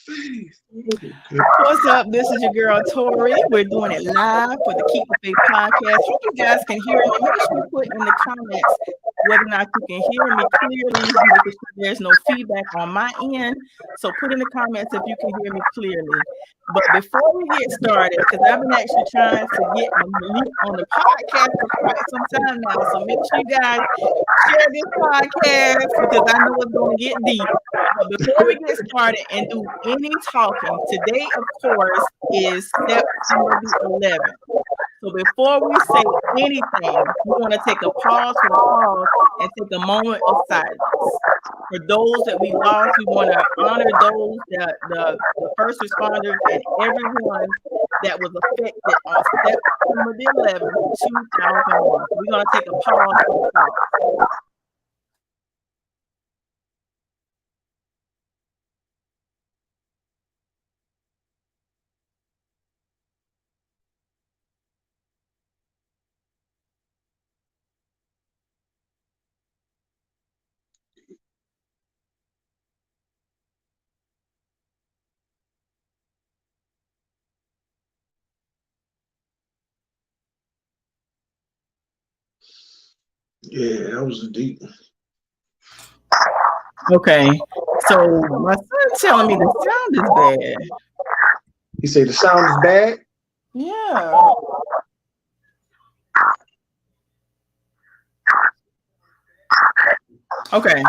What's up? This is your girl Tori. We're doing it live for the Keep the Faith podcast. Hope you guys can hear me. Make sure you put in the comments whether or not you can hear me clearly. Making sure there's no feedback on my end. So put in the comments if you can hear me clearly. But before we get started, because I've been actually trying to get Malik on the podcast for quite some time now. So make sure you guys share this podcast because I know it's going to get deep. But before we get started and do any talking, today, of course, is September the 11th. So before we say anything, we want to take a pause for the cause and take a moment of silence. For those that we lost, we want to honor those, the first responders and everyone that was affected on September the 11th, 2001. So we're going to take a pause for the cause. Yeah, that was a deep. Okay, so my son's telling me the sound is bad. He said the sound is bad. Yeah. Okay,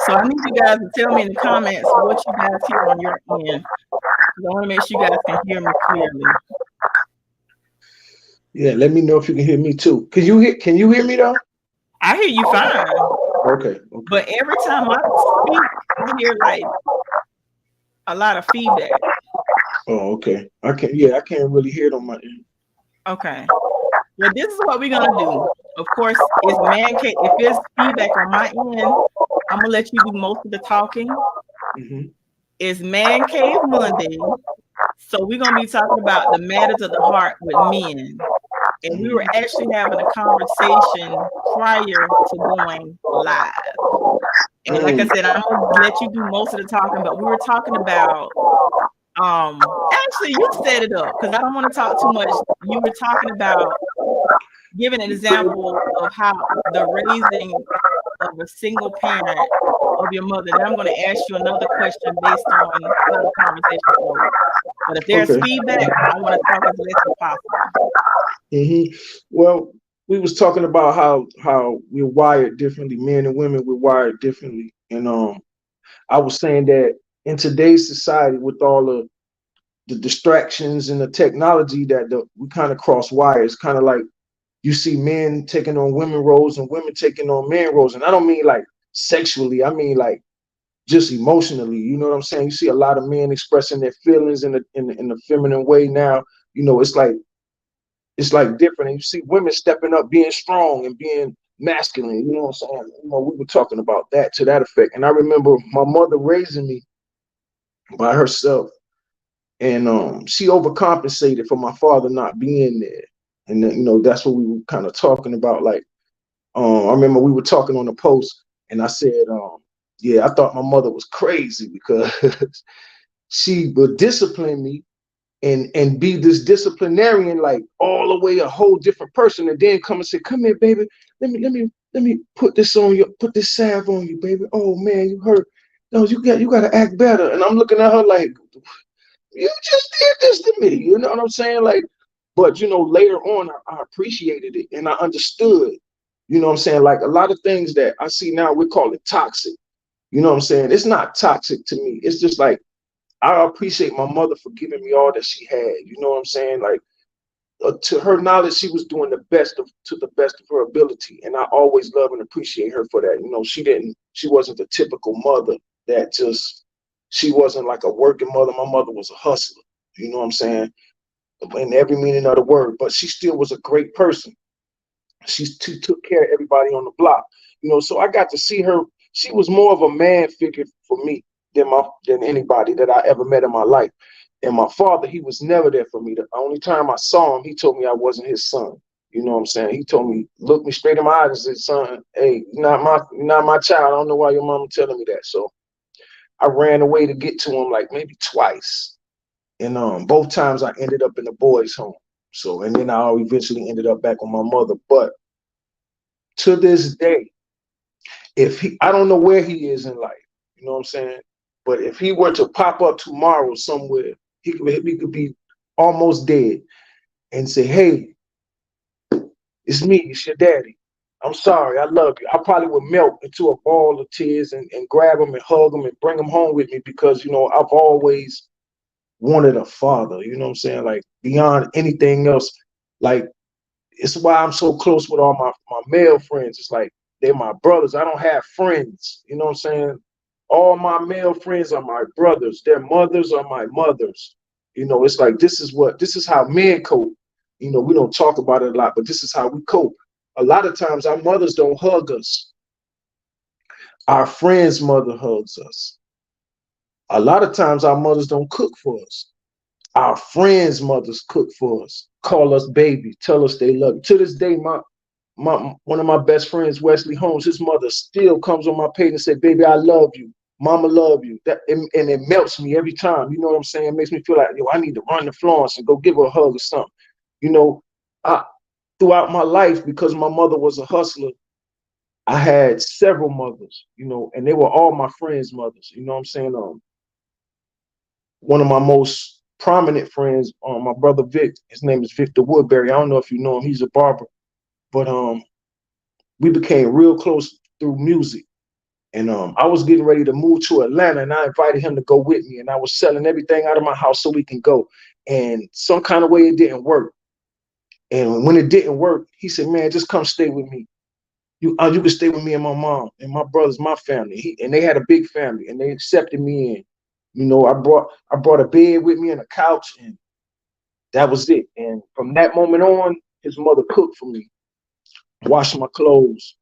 so I need you guys to tell me in the comments what you guys hear on your end. I want to make sure you guys can hear me clearly. Yeah, let me know if you can hear me too. Can you hear me though? I hear you fine. Okay. But every time I speak, I hear like a lot of feedback. Oh, okay. I can't really hear it on my end. Okay. Well, this is what we're gonna do. Of course, it's ManCave. If there's feedback on my end, I'm gonna let you do most of the talking. Mm-hmm. It's ManCave Monday. So we're gonna be talking about the matters of the heart with men. And we were actually having a conversation prior to going live. And like I said, I'm gonna let you do most of the talking, but we were talking about actually you set it up because I don't want to talk too much. You were talking about giving an example of how the raising of a single parent of your mother. Then I'm going to ask you another question based on how the conversation goes. But if there's feedback, I want to talk as less as possible. Mm-hmm. Well, we was talking about how we're wired differently. Men and women, we're wired differently, and I was saying that in today's society, with all the distractions and the technology, we kind of cross wires, kind of like you see men taking on women roles and women taking on men roles. And I don't mean like sexually, I mean like just emotionally. You know what I'm saying? You see a lot of men expressing their feelings in the feminine way now. You know, it's like different. And you see women stepping up, being strong and being masculine. You know what I'm saying? You know, we were talking about that to that effect. And I remember my mother raising me by herself. And she overcompensated for my father not being there. And then, you know, that's what we were kind of talking about. Like, I remember we were talking on the post, and I said, yeah, I thought my mother was crazy because she would discipline me and be this disciplinarian, like all the way a whole different person, and then come and say, "Come here, baby, let me put this on you, put this salve on you, baby. Oh man, you hurt. No, you got to act better." And I'm looking at her like, you just did this to me. You know what I'm saying? Like, but you know, later on, I appreciated it and I understood. You know what I'm saying? Like a lot of things that I see now, we call it toxic. You know what I'm saying? It's not toxic to me. It's just like I appreciate my mother for giving me all that she had. You know what I'm saying? Like to her knowledge, she was doing the best to the best of her ability, and I always love and appreciate her for that. You know, she wasn't the typical mother that just. She wasn't like a working mother. My mother was a hustler. You know what I'm saying? In every meaning of the word. But she still was a great person. She took care of everybody on the block. You know, so I got to see her. She was more of a man figure for me than anybody that I ever met in my life. And my father, he was never there for me. The only time I saw him, he told me I wasn't his son. You know what I'm saying? He told me, looked me straight in my eyes and said, "Son, hey, you're not my child. I don't know why your mama telling me that." So I ran away to get to him like maybe twice. And both times I ended up in the boys' home. So, and then I eventually ended up back with my mother. But to this day, if he, I don't know where he is in life, you know what I'm saying? But if he were to pop up tomorrow somewhere, he could be almost dead and say, "Hey, it's me, it's your daddy. I'm sorry, I love you." I probably would melt into a ball of tears and grab him and hug him and bring him home with me because, you know, I've always wanted a father, you know what I'm saying? Like beyond anything else. Like it's why I'm so close with all my male friends. It's like they're my brothers. I don't have friends, you know what I'm saying? All my male friends are my brothers. Their mothers are my mothers. You know, it's like this is how men cope. You know, we don't talk about it a lot, but this is how we cope. A lot of times our mothers don't hug us. Our friends' mother hugs us. A lot of times our mothers don't cook for us. Our friends' mothers cook for us, call us baby, tell us they love you. To this day, my one of my best friends, Wesley Holmes, his mother still comes on my page and say, "Baby, I love you. Mama love you." And it melts me every time. You know what I'm saying? It makes me feel like, yo, I need to run to Florence and go give her a hug or something. You know, I throughout my life, because my mother was a hustler, I had several mothers, you know, and they were all my friends' mothers. You know what I'm saying? One of my most prominent friends, my brother Vic, his name is Victor Woodbury. I don't know if you know him, he's a barber. But we became real close through music. And I was getting ready to move to Atlanta and I invited him to go with me. And I was selling everything out of my house so we can go. And some kind of way it didn't work. And when it didn't work, he said, "Man, just come stay with me. You can stay with me and my mom and my brothers, my family." And they had a big family and they accepted me in. You know, I brought a bed with me and a couch, and that was it. And from that moment on, his mother cooked for me, washed my clothes.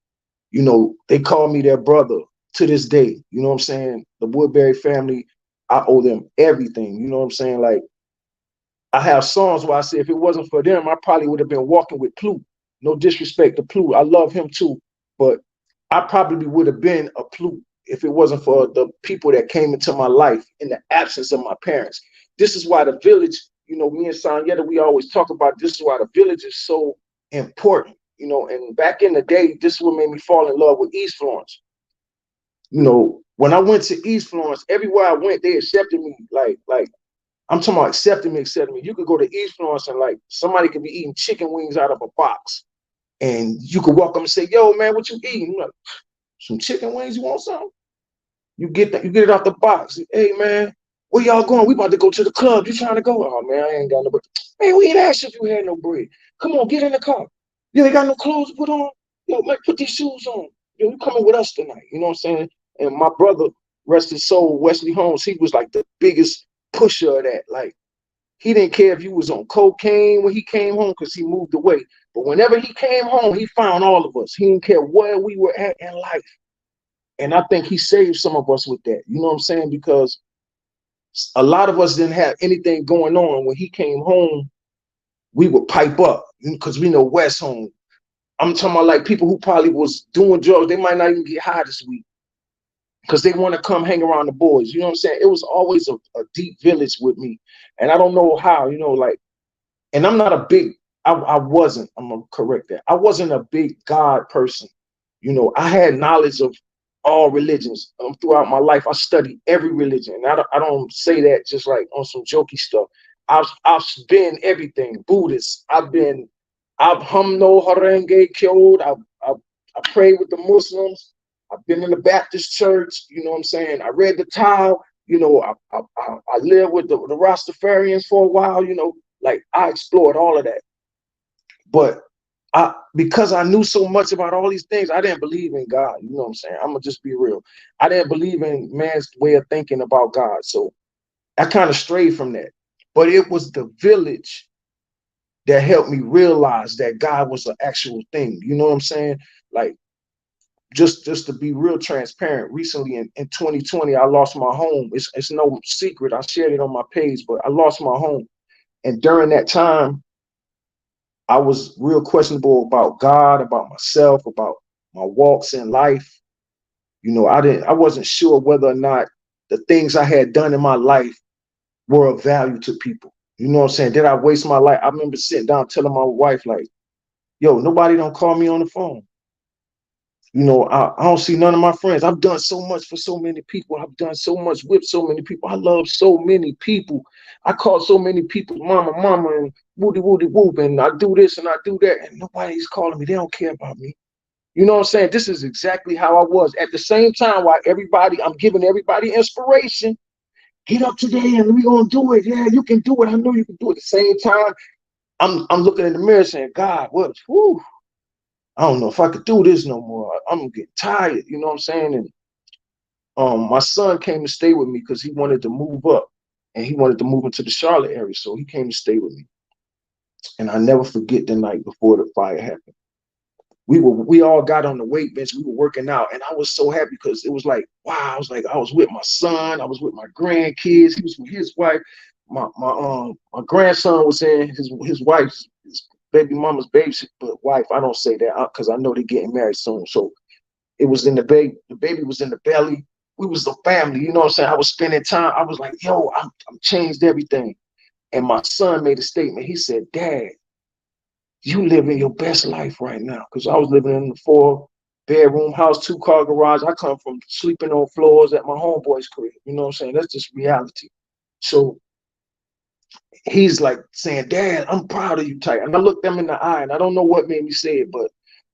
You know, they call me their brother to this day. You know what I'm saying? The Woodbury family, I owe them everything. You know what I'm saying? Like, I have songs where I say if it wasn't for them, I probably would have been walking with Plu. No disrespect to Plu. I love him too. But I probably would have been a Plu if it wasn't for the people that came into my life in the absence of my parents. This is why the village, you know, me and Sanyetta, we always talk about this is why the village is so important. You know, and back in the day, this is what made me fall in love with East Florence. You know, when I went to East Florence, everywhere I went, they accepted me like I'm talking about accepting me. You could go to East Florence and like somebody could be eating chicken wings out of a box. And you could walk up and say, "Yo, man, what you eating?" Like, "Some chicken wings, you want some?" You get it out the box. "Hey man, where y'all going? We about to go to the club. You trying to go?" "Oh man, I ain't got no bread." "Man, we ain't asked if you had no bread. Come on, get in the car. You ain't got no clothes to put on? Yo, man, put these shoes on. Yo, you coming with us tonight." You know what I'm saying? And my brother, rest his soul, Wesley Holmes, he was like the biggest pusher of that. Like, he didn't care if you was on cocaine when he came home because he moved away. But whenever he came home, he found all of us. He didn't care where we were at in life. And I think he saved some of us with that. You know what I'm saying? Because a lot of us didn't have anything going on. When he came home, we would pipe up because we know West home. I'm talking about like people who probably was doing drugs. They might not even get high this week because they want to come hang around the boys. You know what I'm saying? It was always a deep village with me. And I don't know how, you know, like, and I'm not a big, I wasn't, I'm gonna correct that. I wasn't a big God person. You know, I had knowledge of all religions throughout my life. I studied every religion. And I don't say that just like on some jokey stuff. I've been everything. Buddhist. I've humno harenge killed. I prayed with the Muslims. I've been in the Baptist church. You know what I'm saying? I read the Tao. You know, I lived with the Rastafarians for a while. You know, like I explored all of that. But because I knew so much about all these things, I didn't believe in God. You know what I'm saying? I'm gonna just be real. I didn't believe in man's way of thinking about God. So I kind of strayed from that. But it was the village that helped me realize that God was an actual thing. You know what I'm saying? Like, just to be real transparent, recently in 2020, I lost my home. It's no secret. I shared it on my page, but I lost my home. And during that time, I was real questionable about God, about myself, about my walks in life. You know, I wasn't sure whether or not the things I had done in my life were of value to people. You know what I'm saying? Did I waste my life? I remember sitting down telling my wife, like, yo, nobody don't call me on the phone. You know, I don't see none of my friends. I've done so much for so many people. I've done so much with so many people. I love so many people. I call so many people mama, mama, and woody, woody, whoop, and I do this and I do that, and nobody's calling me. They don't care about me. You know what I'm saying? This is exactly how I was. At the same time, while I'm giving everybody inspiration. Get up today and we're gonna do it. Yeah, you can do it. I know you can do it. At the same time, I'm looking in the mirror saying, God, what? Whew, I don't know if I could do this no more. I'm getting tired. You know what I'm saying? And my son came to stay with me because he wanted to move up and he wanted to move into the Charlotte area. So he came to stay with me. And I never forget the night before the fire happened. We all got on the weight bench. We were working out, and I was so happy because it was like, wow. I was like, I was with my son. I was with my grandkids. He was with his wife. My grandson was in his wife's his baby mama's baby but wife. I don't say that because I know they're getting married soon. So it was in the baby. The baby was in the belly. We was the family. You know what I'm saying? I was spending time. I was like, yo, I'm changed everything. And my son made a statement. He said, Dad, you living your best life right now. Because I was living in a 4-bedroom house, 2-car garage. I come from sleeping on floors at my homeboy's crib. You know what I'm saying? That's just reality. So he's like saying, Dad, I'm proud of you, type. And I looked them in the eye, and I don't know what made me say it, but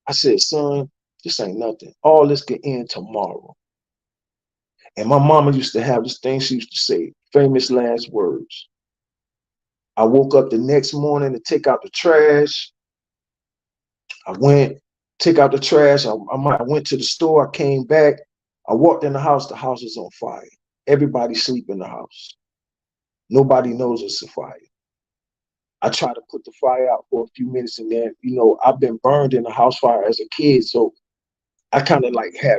I said, son, this ain't nothing. All this can end tomorrow. And my mama used to have this thing she used to say, famous last words. I woke up the next morning to take out the trash. I went, take out the trash. I went to the store. I came back. I walked in the house. The house is on fire. Everybody sleep in the house. Nobody knows it's a fire. I tried to put the fire out for a few minutes, and then, you know, I've been burned in a house fire as a kid. So I kind of like had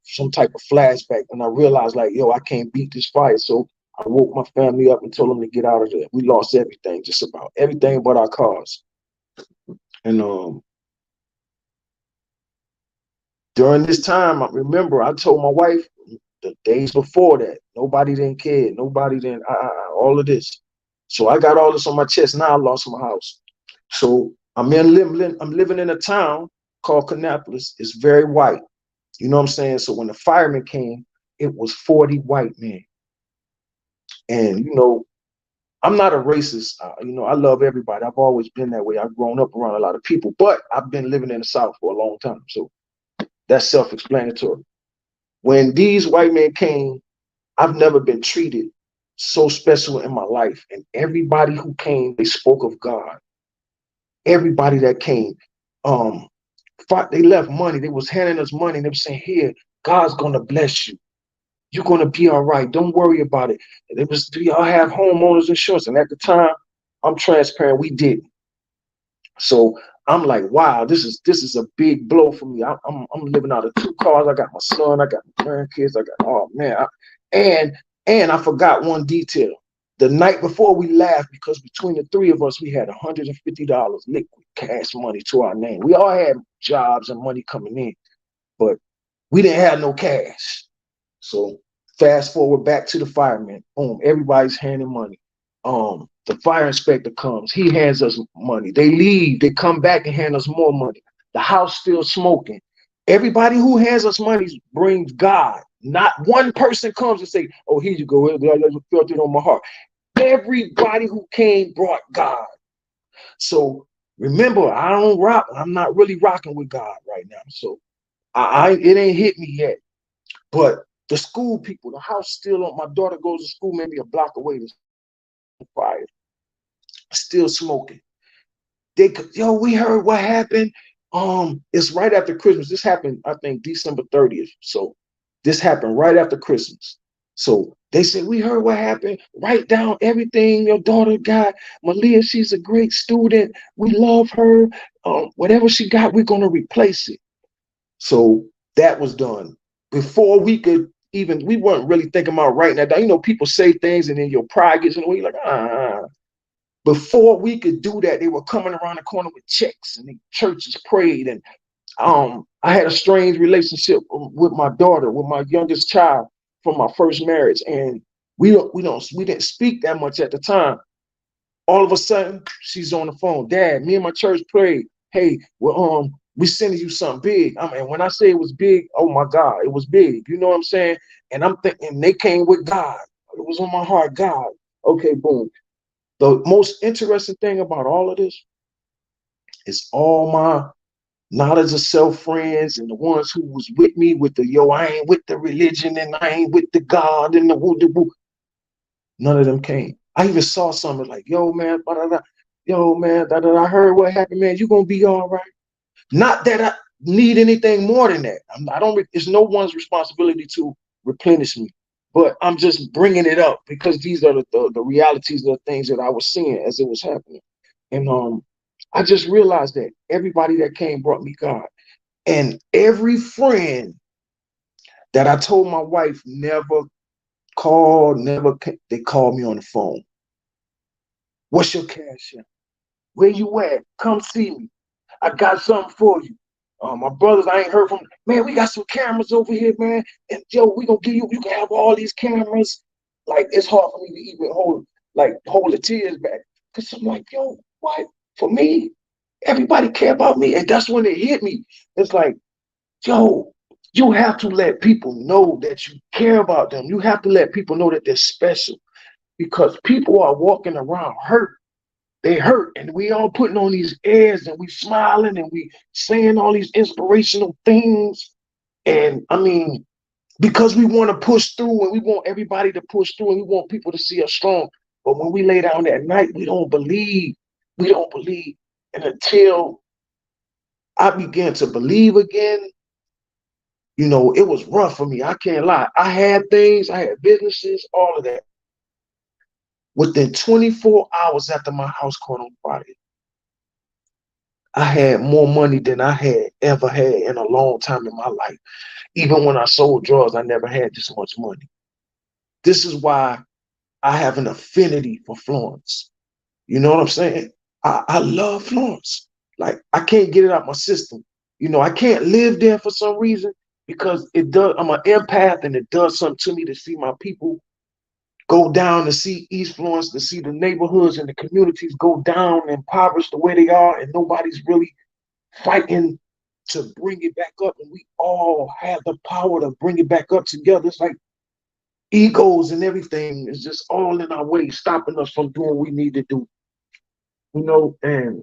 some type of flashback, and I realized like, yo, I can't beat this fire. So I woke my family up and told them to get out of there. We lost everything, just about everything but our cars. And during this time, I remember I told my wife the days before that, nobody didn't care. Nobody didn't, all of this. So I got all this on my chest. Now I lost my house. So I'm living in a town called Kannapolis. It's very white. You know what I'm saying? So when the firemen came, it was 40 white men. And, you know, I'm not a racist. You know, I love everybody. I've always been that way. I've grown up around a lot of people, but I've been living in the South for a long time. So that's self-explanatory. When these white men came, I've never been treated so special in my life. And everybody who came, they spoke of God. Everybody that came, they left money. They was handing us money. They were saying, here, God's going to bless you. You're going to be all right. Don't worry about it. It was, do y'all have homeowners insurance? And at the time, I'm transparent, we didn't. So I'm like, wow, this is a big blow for me. I'm living out of 2 cars. I got my son, I got my grandkids, I got, oh man. And I forgot one detail. The night before we laughed because between the 3 of us, we had $150 liquid cash money to our name. We all had jobs and money coming in, but we didn't have no cash. So fast forward back to the firemen. Boom, everybody's handing money. The fire inspector comes, he hands us money. They leave, they come back and hand us more money. The house still smoking. Everybody who hands us money brings God. Not one person comes and say, oh, here you go. I felt it on my heart. Everybody who came brought God. So remember, I don't rock. I'm not really rocking with God right now. So it ain't hit me yet. But the school people, the house still on. My daughter goes to school maybe a block away. There's fire, still smoking. Yo, we heard what happened. It's right after Christmas. This happened, I think, December 30th. So this happened right after Christmas. So they said, we heard what happened. Write down everything your daughter got. Malia, she's a great student. We love her. Whatever she got, we're going to replace it. So that was done. Before we could even, we weren't really thinking about writing that down. You know, people say things and then your pride gets in the way. You're like, Before we could do that, they were coming around the corner with checks and the churches prayed. And I had a strange relationship with my daughter, with my youngest child. from my first marriage, and we didn't speak that much at the time. All of a sudden, she's on the phone. Dad, me and my church prayed. Hey, well, we sending you something big. I mean, when I say it was big, oh my God, it was big. You know what I'm saying? And I'm thinking they came with God. It was on my heart, God. Okay, boom. The most interesting thing about all of this is all my knowledge of self friends and the ones who was with me with the yo, I ain't with the religion and I ain't with the God and the woo the woo. None of them came. I even saw something like, yo, man, yo, man, I heard what happened, man. You gonna be all right. Not that I need anything more than that. I don't. It's no one's responsibility to replenish me, but I'm just bringing it up because these are the realities of the things that I was seeing as it was happening, and I just realized that everybody that came brought me God, and every friend that I told my wife never called, they called me on the phone. What's your cash app? Where you at? Come see me. I got something for you. My brothers, I ain't heard from. Man, we got some cameras over here, man. And yo, we gonna give you. You can have all these cameras. Like it's hard for me to even hold the tears back. Cause I'm like, yo, what? For me, everybody care about me, and that's when it hit me. It's like, yo, you have to let people know that you care about them. You have to let people know that they're special, because people are walking around hurt. They hurt, and we all putting on these airs, and we smiling, and we saying all these inspirational things. And I mean, because we want to push through, and we want everybody to push through, and we want people to see us strong. But when we lay down at night, we don't believe. We don't believe. And until I began to believe again, it was rough for me. I can't lie. I had things, I had businesses, all of that. Within 24 hours after my house caught on fire, I had more money than I had ever had in a long time in my life. Even when I sold drugs, I never had this much money. This is why I have an affinity for Florence. You know what I'm saying? I love Florence. Like, I can't get it out my system. I can't live there for some reason because it does. I'm an empath, and it does something to me to see my people go down, to see East Florence, to see the neighborhoods and the communities go down impoverished the way they are, and nobody's really fighting to bring it back up. And we all have the power to bring it back up together. It's like egos and everything is just all in our way, stopping us from doing what we need to do. And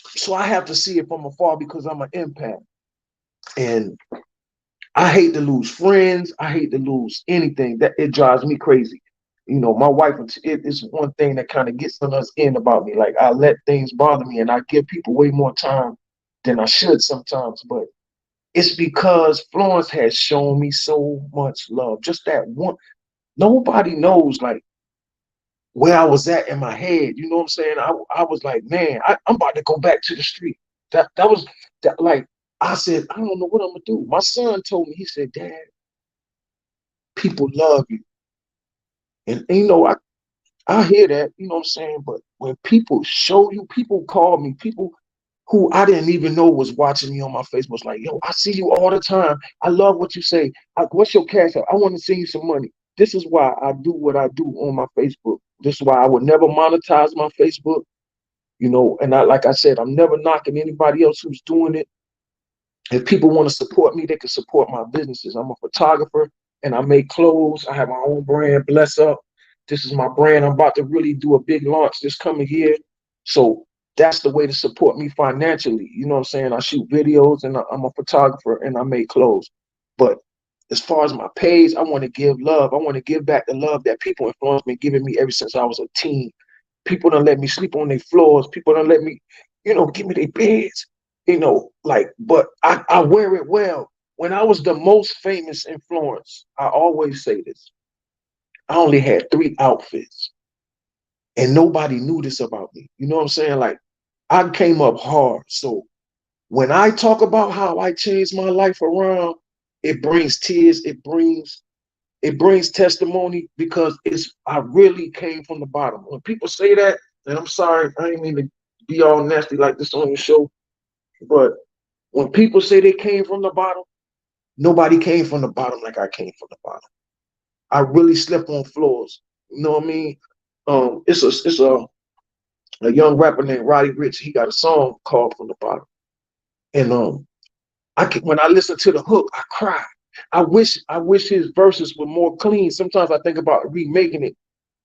so I have to see it from afar because I'm an empath. And I hate to lose friends. I hate to lose anything. That it drives me crazy. My wife, it is one thing that kind of gets on us in about me. Like, I let things bother me, and I give people way more time than I should sometimes. But it's because Florence has shown me so much love. Just that one. Nobody knows, like, where I was at in my head. You know what I'm saying? I was like, man, I'm about to go back to the street. That was that. Like, I said, I don't know what I'm gonna do. My son told me, he said, Dad, people love you. And I hear that, you know what I'm saying? But when people show you, people call me, people who I didn't even know was watching me on my Facebook was like, yo, I see you all the time. I love what you say. What's your cash app? I want to send you some money. This is why I do what I do on my Facebook. This is why I would never monetize my Facebook, and like I said, I'm never knocking anybody else who's doing it. If people want to support me, they can support my businesses. I'm a photographer, and I make clothes. I have my own brand, Bless Up. This is my brand. I'm about to really do a big launch this coming year. So that's the way to support me financially. You know what I'm saying? I shoot videos, and I'm a photographer, and I make clothes. But as far as my page, I want to give love. I want to give back the love that people in Florence been giving me ever since I was a teen. People don't let me sleep on their floors. People don't let me, give me their beds. But I wear it well. When I was the most famous in Florence, I always say this, I only had 3 outfits, and nobody knew this about me. You know what I'm saying? Like, I came up hard. So when I talk about how I changed my life around, it brings tears. It brings testimony, because I really came from the bottom. When people say that, and I'm sorry, I didn't mean to be all nasty like this on your show, but when people say they came from the bottom, Nobody came from the bottom like I came from the bottom. I really slept on floors. You know what I mean? It's a young rapper named Roddy Ricch. He got a song called From the Bottom. And when I listen to the hook, I cry. I wish his verses were more clean. Sometimes I think about remaking it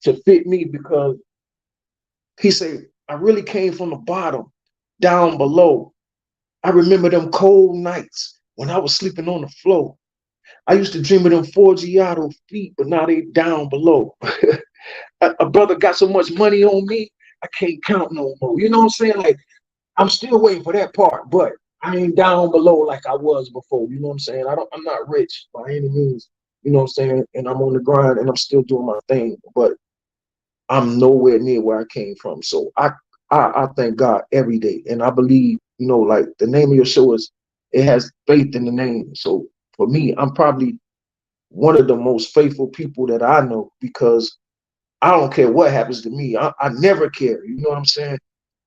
to fit me because he said, I really came from the bottom, down below. I remember them cold nights when I was sleeping on the floor. I used to dream of them Forgiato feet, but now they down below. A brother got so much money on me, I can't count no more. You know what I'm saying? Like, I'm still waiting for that part, but I ain't down below like I was before. You know what I'm saying? I'm not rich by any means. You know what I'm saying? And I'm on the grind and I'm still doing my thing, but I'm nowhere near where I came from. So I thank God every day. And I believe, like the name of your show is, it has faith in the name. So for me, I'm probably one of the most faithful people that I know because I don't care what happens to me. I never care. You know what I'm saying?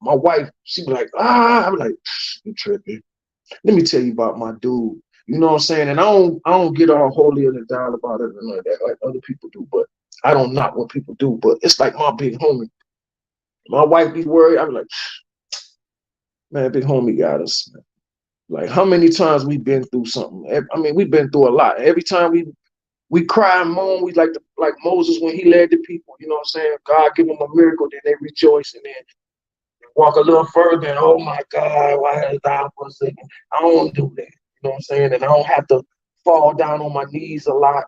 My wife, she be like, I'm like, you tripping. Let me tell you about my dude. You know what I'm saying? And I don't get all holier than thou about it and like that, like other people do, but I don't knock what people do. But it's like my big homie. My wife be worried. I be like, man, big homie got us. Like, how many times we been through something? I mean, we've been through a lot. Every time we cry and moan, we like Moses when he led the people. You know what I'm saying? God give them a miracle, then they rejoice, and then walk a little further, and oh my God, why has thou forsaken? I don't do that. You know what I'm saying? And I don't have to fall down on my knees a lot.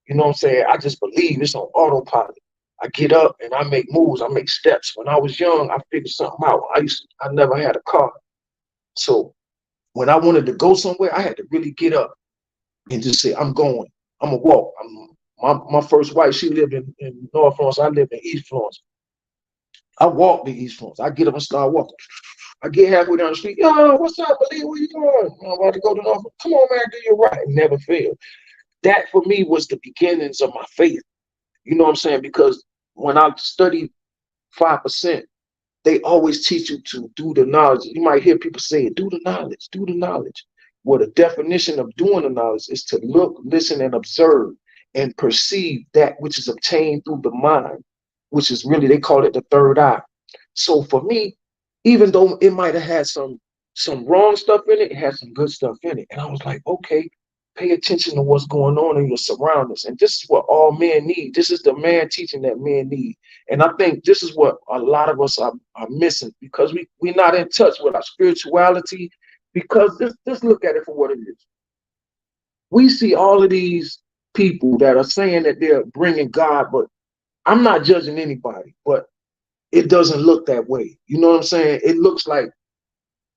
You know what I'm saying? I just believe it's on autopilot. I get up and I make moves. I make steps. When I was young, I figured something out. I never had a car, so when I wanted to go somewhere, I had to really get up and just say, I'm going. I'm gonna walk. My first wife, she lived in North Florence. I lived in East Florence. I walked to East Florence. I get up and start walking. I get halfway down the street. Yo, what's up, Malik? Where you going? I'm about to go to North. Come on, man, do your right. Never failed. That for me was the beginnings of my faith. You know what I'm saying? Because when I studied 5%, they always teach you to do the knowledge. You might hear people say, do the knowledge, do the knowledge. Well, the definition of doing the knowledge is to look, listen, and observe and perceive that which is obtained through the mind, which is really, they call it the third eye. So for me, even though it might have had some wrong stuff in it, it had some good stuff in it. And I was like, okay, pay attention to what's going on in your surroundings. And this is what all men need. This is the man teaching that men need. And I think this is what a lot of us are missing because we're not in touch with our spirituality. Because just look at it for what it is. We see all of these people that are saying that they're bringing God, but I'm not judging anybody, but it doesn't look that way. You know what I'm saying? It looks like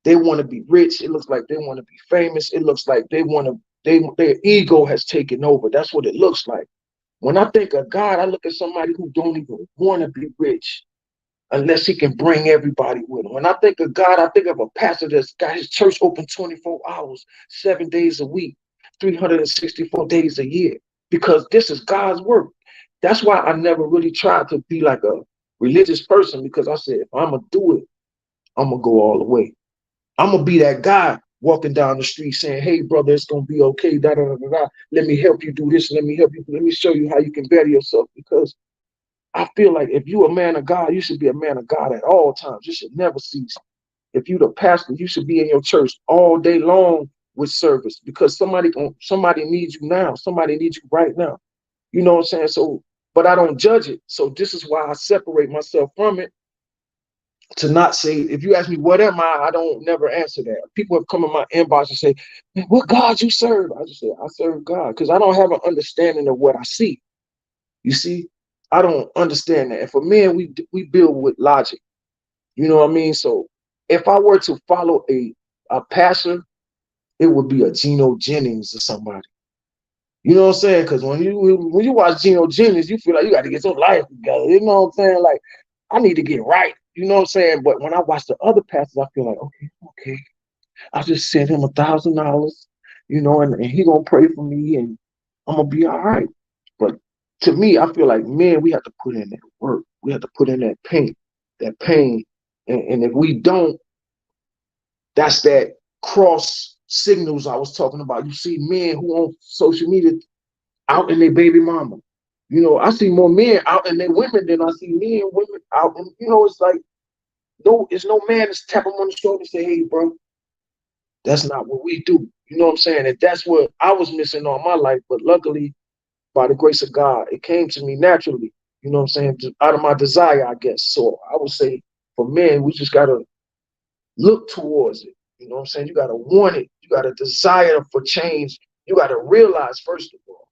they want to be rich. It looks like they want to be famous. It looks like their ego has taken over. That's what it looks like. When I think of God, I look at somebody who don't even want to be rich unless he can bring everybody with him. When I think of God, I think of a pastor that's got his church open 24 hours, 7 days a week, 364 days a year, because this is God's work. That's why I never really tried to be like a religious person, because I said, if I'm going to do it, I'm going to go all the way. I'm going to be that guy walking down the street saying, hey, brother, it's going to be okay. Da, da, da, da, da. Let me help you do this. Let me help you. Let me show you how you can better yourself, because I feel like if you're a man of God, you should be a man of God at all times. You should never cease. If you're the pastor, you should be in your church all day long with service, because somebody needs you now. Somebody needs you right now. You know what I'm saying? So, but I don't judge it. So this is why I separate myself from it, to not say, if you ask me, what am I don't never answer that. People have come in my inbox and say, man, what God you serve? I just say, I serve God, because I don't have an understanding of what I see. You see, I don't understand that. And for men, we build with logic. You know what I mean? So if I were to follow a pastor, it would be a Geno Jennings or somebody. You know what I'm saying? Because when you watch Geno Jennings, you feel like you got to get your life together. You know what I'm saying? Like, I need to get right. You know what I'm saying? But when I watch the other pastors, I feel like, okay, I just send him $1,000, you know, and he gonna pray for me, and I'm gonna be all right. But to me, I feel like, man, we have to put in that work. We have to put in that pain. And if we don't, that's that cross signals I was talking about. You see men who on social media out in their baby mama. You know, I see more men out in their women than I see men and women out. And you know, it's like it's no man that's tap them on the shoulder and say, "Hey, bro, that's not what we do." You know what I'm saying? And that's what I was missing all my life. But luckily, by the grace of God, it came to me naturally. You know what I'm saying? Out of my desire, I guess. So I would say for men, we just gotta look towards it. You know what I'm saying? You gotta want it. You gotta desire for change. You gotta realize, first of all,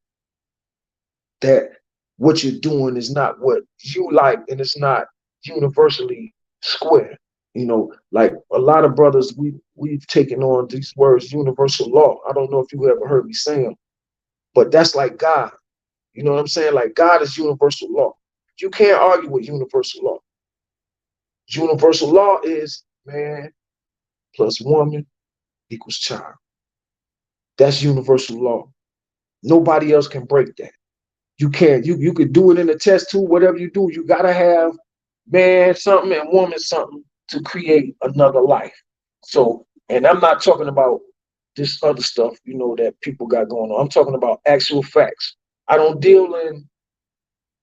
that what you're doing is not what you like and it's not universally square. You know, like a lot of brothers, we've taken on these words, universal law. I don't know if you ever heard me say them, but that's like God. You know what I'm saying? Like God is universal law. You can't argue with universal law. Universal law is man plus woman equals child. That's universal law. Nobody else can break that. You can't. You could do it in a test tube, whatever you do. You gotta have man something and woman something to create another life. So, and I'm not talking about this other stuff, you know, that people got going on. I'm talking about actual facts. I don't deal in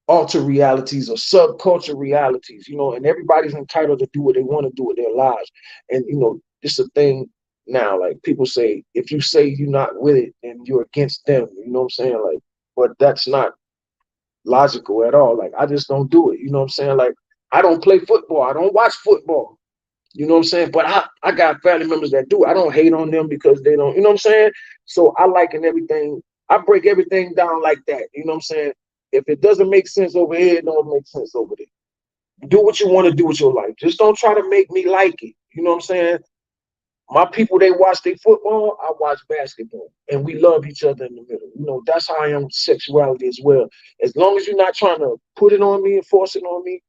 alter realities or subculture realities, you know, and everybody's entitled to do what they want to do with their lives. And, you know, it's a thing now, like people say, if you say you're not with it, then you're against them, you know what I'm saying? Like, but that's not logical at all. Like, I just don't do it, you know what I'm saying? Like, I don't play football. I don't watch football. You know what I'm saying? But I got family members that do. I don't hate on them because they don't, you know what I'm saying? So I liken everything. I break everything down like that. You know what I'm saying? If it doesn't make sense over here, it don't make sense over there. Do what you want to do with your life. Just don't try to make me like it. You know what I'm saying? My people, they watch their football, I watch basketball. And we love each other in the middle. You know, that's how I am with sexuality as well. As long as you're not trying to put it on me and force it on me,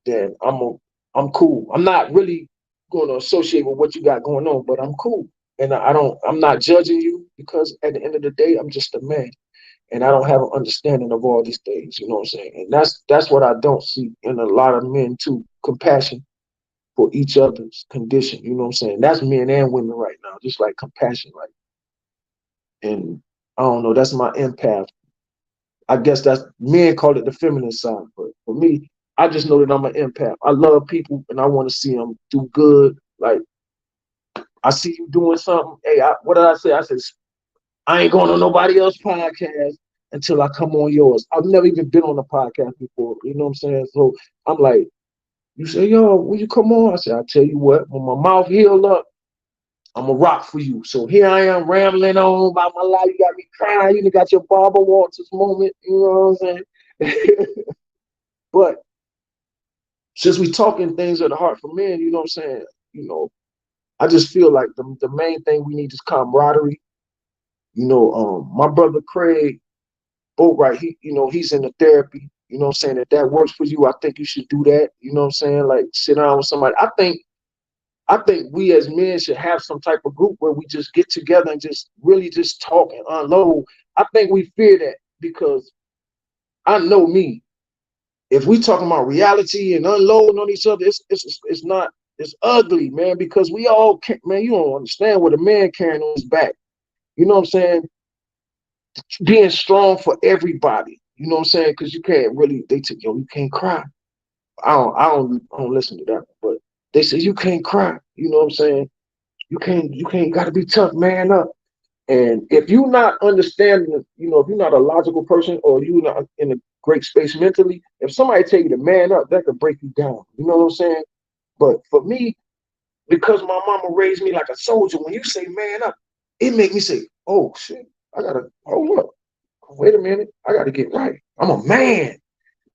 then I'm cool. I'm not really going to associate with what you got going on, but I'm cool. And I'm not judging you because at the end of the day, I'm just a man. And I don't have an understanding of all these things, you know what I'm saying? And that's what I don't see in a lot of men too, compassion for each other's condition, you know what I'm saying? That's men and women right now, just like compassion, like, and I don't know, that's my empath. I guess that's men call it the feminine side, but for me, I just know that I'm an empath. I love people and I want to see them do good. Like I see you doing something. Hey, what did I say? I said I ain't going on nobody else's podcast until I come on yours. I've never even been on a podcast before. You know what I'm saying? So I'm like, you say, yo, will you come on? I said, I tell you what, when my mouth healed up, I'm a rock for you. So here I am rambling on about my life. You got me crying. You got your Barbara Walters moment. You know what I'm saying? But since we talking things of the heart for men, you know what I'm saying? You know, I just feel like the main thing we need is camaraderie. You know, my brother Craig Boatwright, he's in the therapy. You know what I'm saying? If that works for you, I think you should do that. You know what I'm saying? Like sit down with somebody. I think we as men should have some type of group where we just get together and just really just talk and unload. I think we fear that because I know me. If we talking about reality and unloading on each other, it's not, it's ugly, man, because we all can, man, you don't understand what a man carrying on his back. You know what I'm saying? Being strong for everybody. You know what I'm saying? Because you can't really, they tell you can't cry. I don't listen to that, but they say you can't cry. You know what I'm saying? You gotta be tough, man up. And if you're not understanding, if you're not a logical person or you're not in a great space mentally, if somebody tell you to man up, that could break you down. You know what I'm saying? But for me, because my mama raised me like a soldier, when you say man up, it make me say, oh shit, I gotta hold up. Wait a minute, I gotta get right. I'm a man.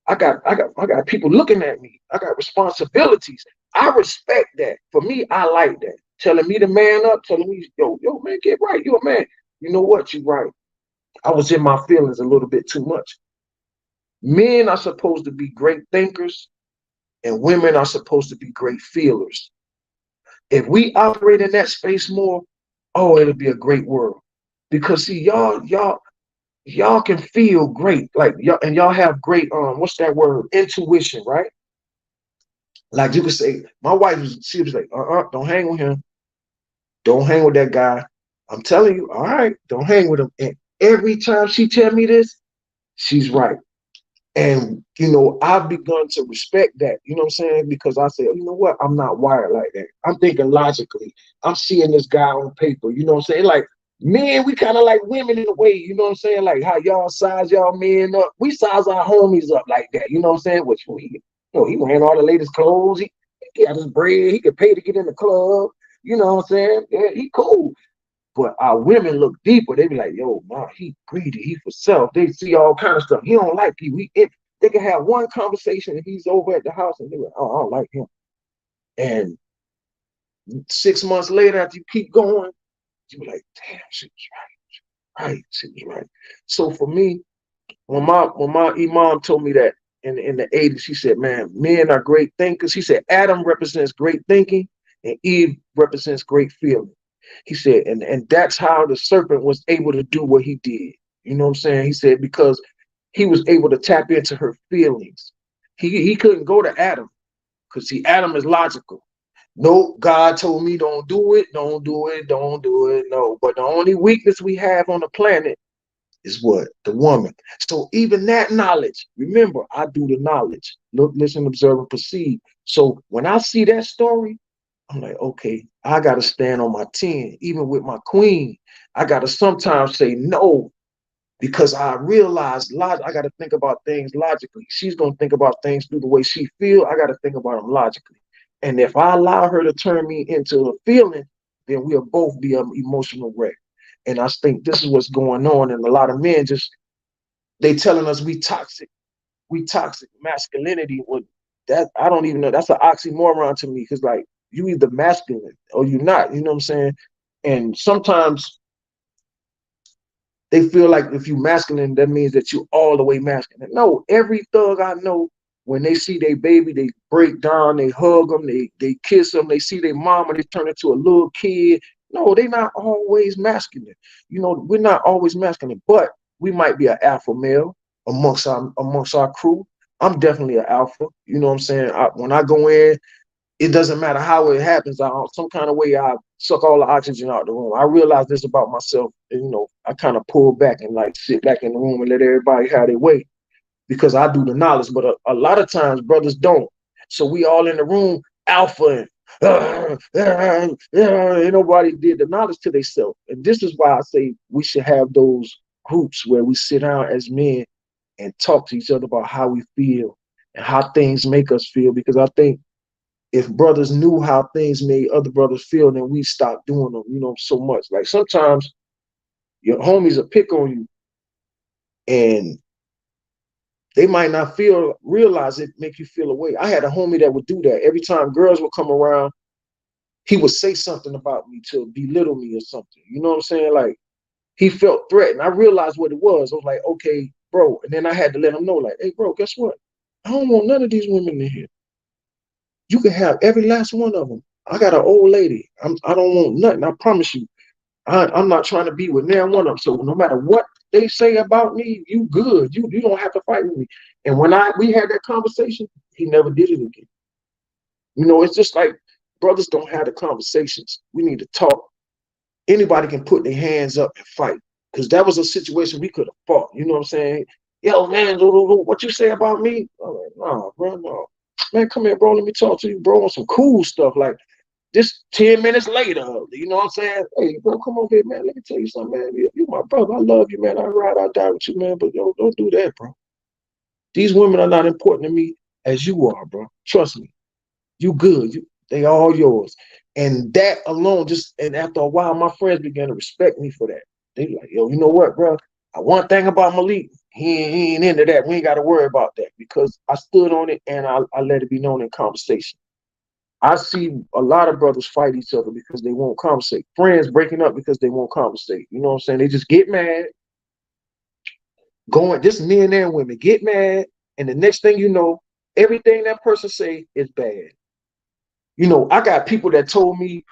I got people looking at me. I got responsibilities. I respect that. For me, I like that. Telling me to man up, telling me, yo, man, get right. You a man. You know what? You right. I was in my feelings a little bit too much. Men are supposed to be great thinkers, and women are supposed to be great feelers. If we operate in that space more, oh, it'll be a great world. Because see, y'all can feel great, like y'all, and y'all have great what's that word? Intuition, right? Like you could say, my wife she was like, don't hang with him. Don't hang with that guy. I'm telling you, all right, don't hang with him. And every time she tell me this, she's right. And, I've begun to respect that, you know what I'm saying? Because I say, you know what? I'm not wired like that. I'm thinking logically. I'm seeing this guy on paper, you know what I'm saying? Like, men, we kind of like women in a way, you know what I'm saying? Like how y'all size y'all men up. We size our homies up like that, you know what I'm saying? Which he wearing all the latest clothes. He got his bread. He could pay to get in the club. You know what I'm saying? Yeah, he cool. But our women look deeper. They be like, yo, man, he greedy. He for self. They see all kind of stuff. He don't like people. They can have one conversation and he's over at the house and they're like, oh, I don't like him. And 6 months later, after you keep going, you be like, damn, she was right. She was right. So for me, when my imam told me that in the 80s, she said, man, men are great thinkers. She said Adam represents great thinking and Eve represents great feeling. He said, and that's how the serpent was able to do what he did. You know what I'm saying? He said, because he was able to tap into her feelings. He couldn't go to Adam because see, Adam is logical. No, God told me don't do it, don't do it, don't do it. No, but the only weakness we have on the planet is what? The woman. So even that knowledge, remember, I do the knowledge. Look, listen, observe, and perceive. So when I see that story, I'm like, okay, I got to stand on my 10. Even with my queen, I got to sometimes say no because I realize I got to think about things logically. She's going to think about things through the way she feels. I got to think about them logically. And if I allow her to turn me into a feeling, then we'll both be an emotional wreck. And I think this is what's going on. And a lot of men they telling us we toxic masculinity. With that, I don't even know. That's an oxymoron to me because like you either masculine or you're not. You know what I'm saying? And sometimes they feel like if you masculine, that means that you all the way masculine. No, every thug I know, when they see their baby, they break down, they hug them, they kiss them, they see their mama, they turn into a little kid. No, they're not always masculine. We're not always masculine, but we might be an alpha male amongst our crew. I'm definitely an alpha. You know what I'm saying? When I go in, it doesn't matter how it happens. Some kind of way I suck all the oxygen out of the room. I realize this about myself. And, I kind of pull back and like sit back in the room and let everybody have their way because I do the knowledge. But a lot of times brothers don't. So we all in the room alpha and nobody did the knowledge to themselves. And this is why I say we should have those groups where we sit down as men and talk to each other about how we feel and how things make us feel. Because I think if brothers knew how things made other brothers feel, then we stop doing them, so much. Like sometimes your homies will pick on you and they might not realize it make you feel away. I had a homie that would do that. Every time girls would come around, he would say something about me to belittle me or something. You know what I'm saying? Like he felt threatened. I realized what it was. I was like, okay, bro. And then I had to let him know, like, hey, bro, guess what? I don't want none of these women in here. You can have every last one of them. I got an old lady. I don't want nothing. I promise you. I'm not trying to be with near one of them. So no matter what they say about me, you good. You don't have to fight with me. And when we had that conversation, he never did it again. It's just like brothers don't have the conversations. We need to talk. Anybody can put their hands up and fight. Because that was a situation we could have fought. You know what I'm saying? Yo, man, what you say about me? I'm like, no, bro, no. Man, come here, bro. Let me talk to you, bro, on some cool stuff. Like this 10 minutes later, you know what I'm saying? Hey, bro, come over here, man. Let me tell you something, man. You my brother. I love you, man. I ride, I die with you, man. But yo, don't do that, bro. These women are not important to me as you are, bro. Trust me. You good. They all yours. And that alone, and after a while, my friends began to respect me for that. They like, yo, you know what, bro? One thing about Malik, he ain't into that. We ain't got to worry about that because I stood on it and I let it be known in conversation. I see a lot of brothers fight each other because they won't conversate. Friends breaking up because they won't conversate. You know what I'm saying? They just get mad. This men and women get mad. And the next thing you know, everything that person say is bad. I got people that told me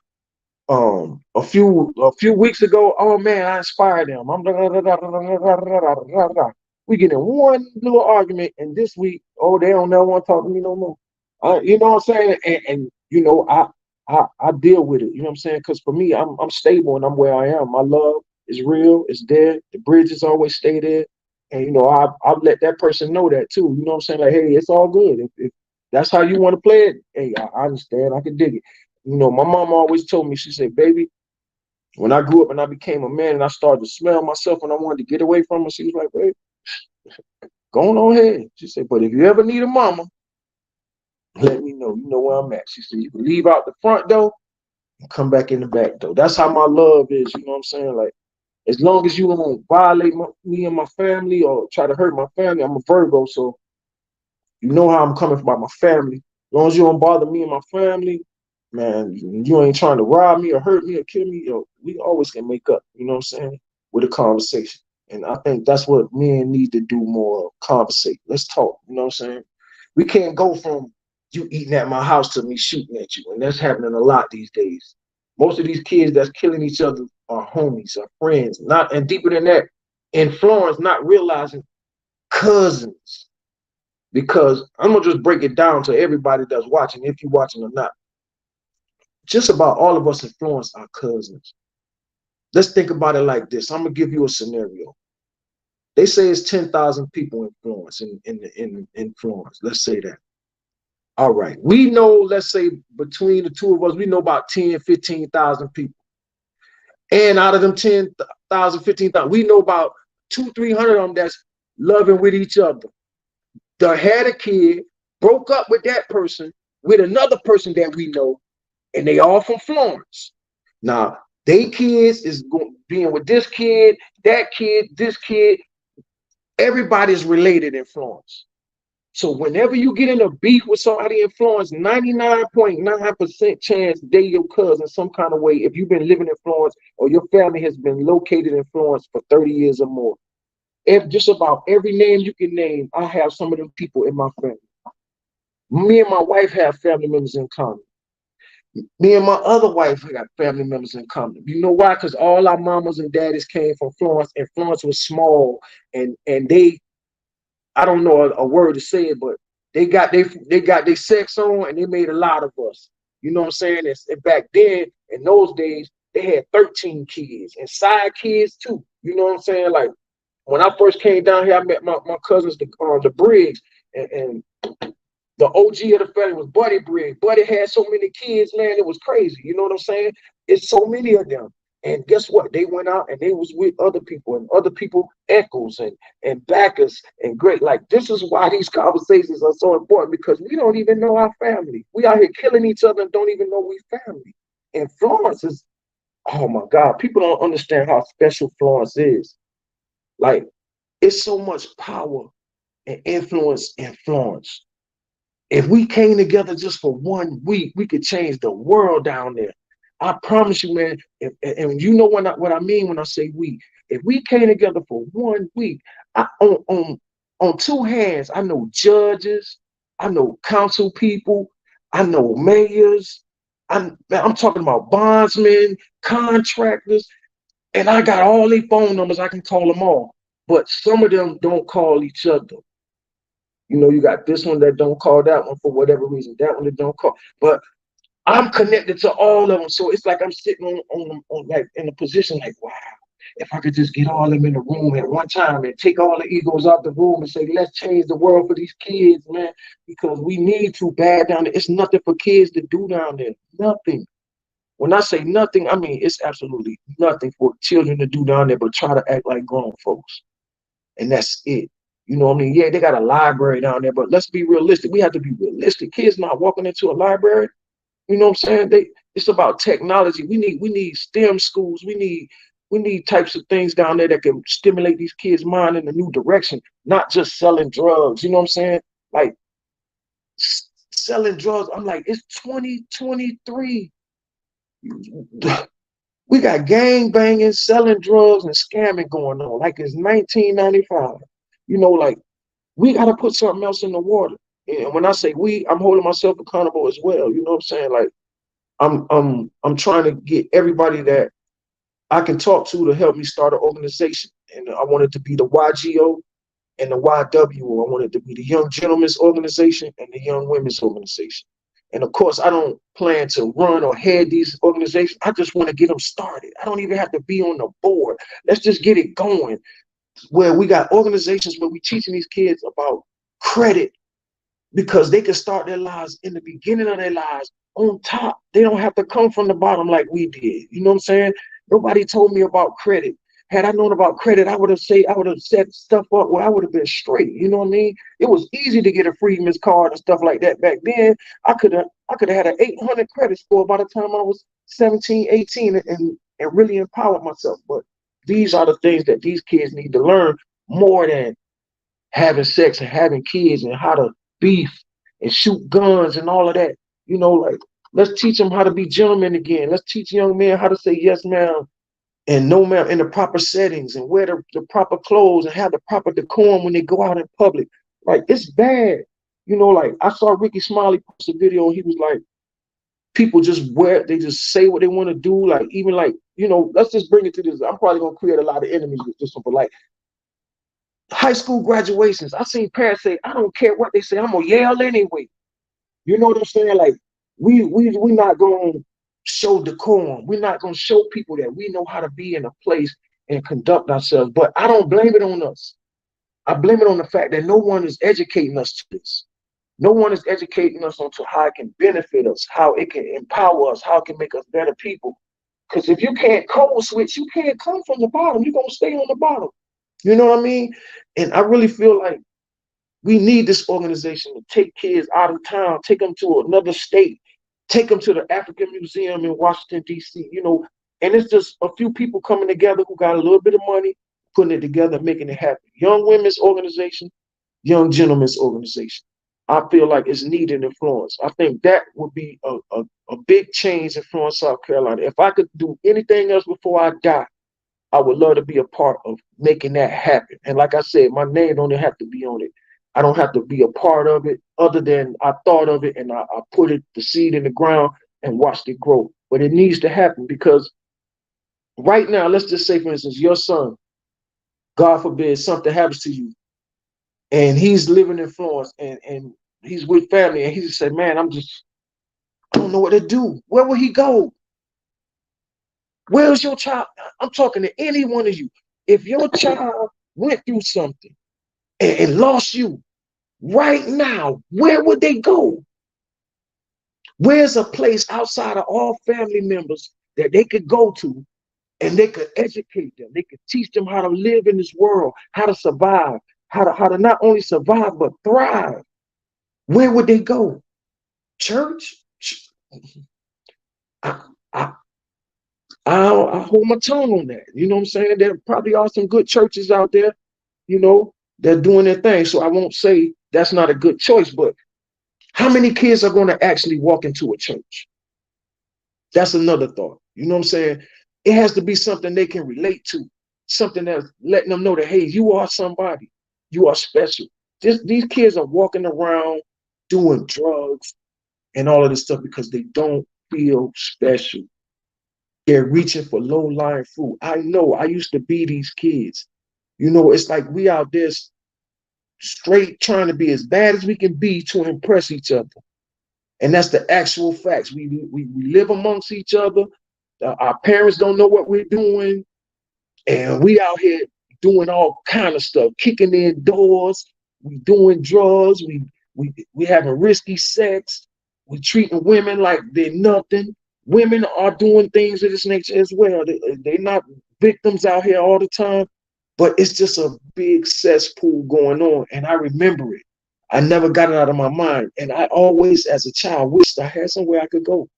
a few weeks ago, oh man, I inspired them. We get in one little argument, and this week, oh, they don't never want to talk to me no more. You know what I'm saying? And I I deal with it. You know what I'm saying? Because for me, I'm stable and I'm where I am. My love is real. It's there. The bridges always stay there. And I've let that person know that too. You know what I'm saying? Like, hey, it's all good. If that's how you want to play it, hey, I understand. I can dig it. My mom always told me, she said, baby, when I grew up and I became a man and I started to smell myself and I wanted to get away from her, she was like, babe, go on ahead. She said, but if you ever need a mama, let me know. You know where I'm at. She said, you can leave out the front door and come back in the back door. That's how my love is. You know what I'm saying? Like, as long as you don't violate me and my family or try to hurt my family, I'm a Virgo, so you know how I'm coming about my family. As long as you don't bother me and my family, man, you ain't trying to rob me or hurt me or kill me, we always can make up, you know what I'm saying, with a conversation. And I think that's what men need to do more of, conversate. Let's talk, you know what I'm saying? We can't go from you eating at my house to me shooting at you. And that's happening a lot these days. Most of these kids that's killing each other are homies, are friends, not, and deeper than that, in Florence, not realizing cousins. Because I'm gonna just break it down to everybody that's watching, if you're watching or not. Just about all of us in Florence are cousins. Let's think about it like this. I'm gonna give you a scenario. They say it's 10,000 people in Florence, in Florence. Let's say that. All right. We know, let's say between the two of us, we know about 10, 15,000 people. And out of them 10,000, 15,000, we know about 200, 300 of them that's loving with each other. They had a kid, broke up with that person, with another person that we know, and they all from Florence. Now, they kids is being with this kid, that kid, this kid. Everybody's related in Florence. So whenever you get in a beef with somebody in Florence, 99.9% chance they your cousin some kind of way if you've been living in Florence or your family has been located in Florence for 30 years or more. If just about every name you can name, I have some of them people in my family. Me and my wife have family members in common. Me and my other wife got family members in common. You know why? Because all our mamas and daddies came from Florence, and Florence was small, and they, I don't know a word to say it, but they got their sex on, and they made a lot of us. You know what I'm saying? And back then, in those days, they had 13 kids and side kids too. You know what I'm saying? Like when I first came down here, I met my cousins, the Briggs, and the OG of the family was Buddy Briggs. Buddy had so many kids, man, it was crazy. You know what I'm saying? It's so many of them. And guess what? They went out and they was with other people, and other people, echoes and backers and great. Like, this is why these conversations are so important, because we don't even know our family. We out here killing each other and don't even know we family. And Florence is, oh my God, people don't understand how special Florence is. Like, it's so much power and influence in Florence. If we came together just for 1 week, we could change the world down there. I promise you, man. And you know what I mean when I say we. If we came together for 1 week, on two hands, I know judges, I know council people, I know mayors. I'm talking about bondsmen, contractors, and I got all their phone numbers. I can call them all, but some of them don't call each other. You got this one that don't call that one for whatever reason, that one that don't call. But I'm connected to all of them. So it's like I'm sitting on like in a position like, wow, if I could just get all of them in the room at one time and take all the egos out the room and say, let's change the world for these kids, man, because we need to bad down there. It's nothing for kids to do down there. Nothing. When I say nothing, I mean it's absolutely nothing for children to do down there but try to act like grown folks. And that's it. You know what I mean? Yeah, they got a library down there, but let's be realistic. We have to be realistic. Kids not walking into a library. You know what I'm saying? It's about technology. We need STEM schools. We need types of things down there that can stimulate these kids' mind in a new direction, not just selling drugs. You know what I'm saying? Like selling drugs. I'm like, it's 2023. We got gang banging, selling drugs, and scamming going on like it's 1995. Like we got to put something else in the water. And when I say we, I'm holding myself accountable as well. You know what I'm saying? Like I'm trying to get everybody that I can talk to help me start an organization. And I want it to be the YGO and the YWO. I want it to be the Young Gentlemen's Organization and the Young Women's Organization. And of course, I don't plan to run or head these organizations. I just want to get them started. I don't even have to be on the board. Let's just get it going. Where we got organizations where we teaching these kids about credit, because they can start their lives in the beginning of their lives on top. They don't have to come from the bottom like we did. You know what I'm saying? Nobody told me about credit. Had I known about credit, I would have set stuff up where I would have been straight. You know what I mean? It was easy to get a Freedman's card and stuff like that back then. I could have had an 800 credit score by the time I was 17, 18 and really empowered myself. But these are the things that these kids need to learn more than having sex and having kids and how to beef and shoot guns and all of that. You know, like, let's teach them how to be gentlemen again. Let's teach young men how to say yes, ma'am, and no, ma'am, in the proper settings, and wear the proper clothes and have the proper decorum when they go out in public. Like, it's bad. You know, like, I saw Ricky Smiley post a video and he was like, people they just say what they want to do. Like, even like, you know, let's just bring it to this. I'm probably going to create a lot of enemies with this one, but like, high school graduations, I seen parents say, I don't care what they say, I'm gonna yell anyway. You know what I'm saying? Like, we not gonna show decorum. We're not gonna show people that we know how to be in a place and conduct ourselves. But I don't blame it on us. I blame it on the fact that no one is educating us to this. No one is educating us onto how it can benefit us, how it can empower us, how it can make us better people. Because if you can't code switch, you can't come from the bottom. You're gonna stay on the bottom. You know what I mean? And I really feel like we need this organization to take kids out of town, take them to another state, take them to the African Museum in Washington, D.C., you know, and it's just a few people coming together who got a little bit of money, putting it together, making it happen. Young women's organization, young gentlemen's organization. I feel like it's needed in Florence. I think that would be a big change in Florence, South Carolina. If I could do anything else before I die, I would love to be a part of making that happen. And like I said, my name don't have to be on it. I don't have to be a part of it, other than I thought of it and I put the seed in the ground and watched it grow. But it needs to happen, because right now, let's just say, for instance, your son, God forbid, something happens to you, and he's living in Florence and he's with family, and he just said, man, I don't know what to do. Where will he go? Where's your child? I'm talking to any one of you. If your child went through something and lost you right now, where would they go? Where's a place outside of all family members that they could go to and they could educate them? They could teach them how to live in this world, how to survive, how to not only survive, but thrive. Where would they go? Church? I, I, I hold my tongue on that. You know what I'm saying? There probably are some good churches out there, you know, they're doing their thing. So I won't say that's not a good choice, but how many kids are going to actually walk into a church? That's another thought. You know what I'm saying? It has to be something they can relate to, something that's letting them know that, hey, you are somebody, you are special. These kids are walking around doing drugs and all of this stuff because they don't feel special. They're reaching for low-lying fruit. I know, I used to be these kids. You know, it's like we out there straight trying to be as bad as we can be to impress each other. And that's the actual facts. We live amongst each other. Our parents don't know what we're doing. And we out here doing all kind of stuff, kicking in doors. We doing drugs. We having risky sex. We treating women like they're nothing. Women are doing things of this nature as well. They're not victims out here all the time, but it's just a big cesspool going on. And I remember it. I never got it out of my mind. And I always, as a child, wished I had somewhere I could go.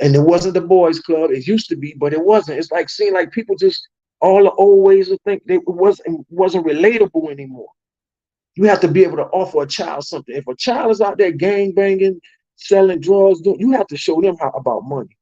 And it wasn't the boys' club. It used to be, but it wasn't. It's like seeing like people just all the old ways of thinking. It wasn't relatable anymore. You have to be able to offer a child something. If a child is out there gang banging, selling drugs, you have to show them how about money.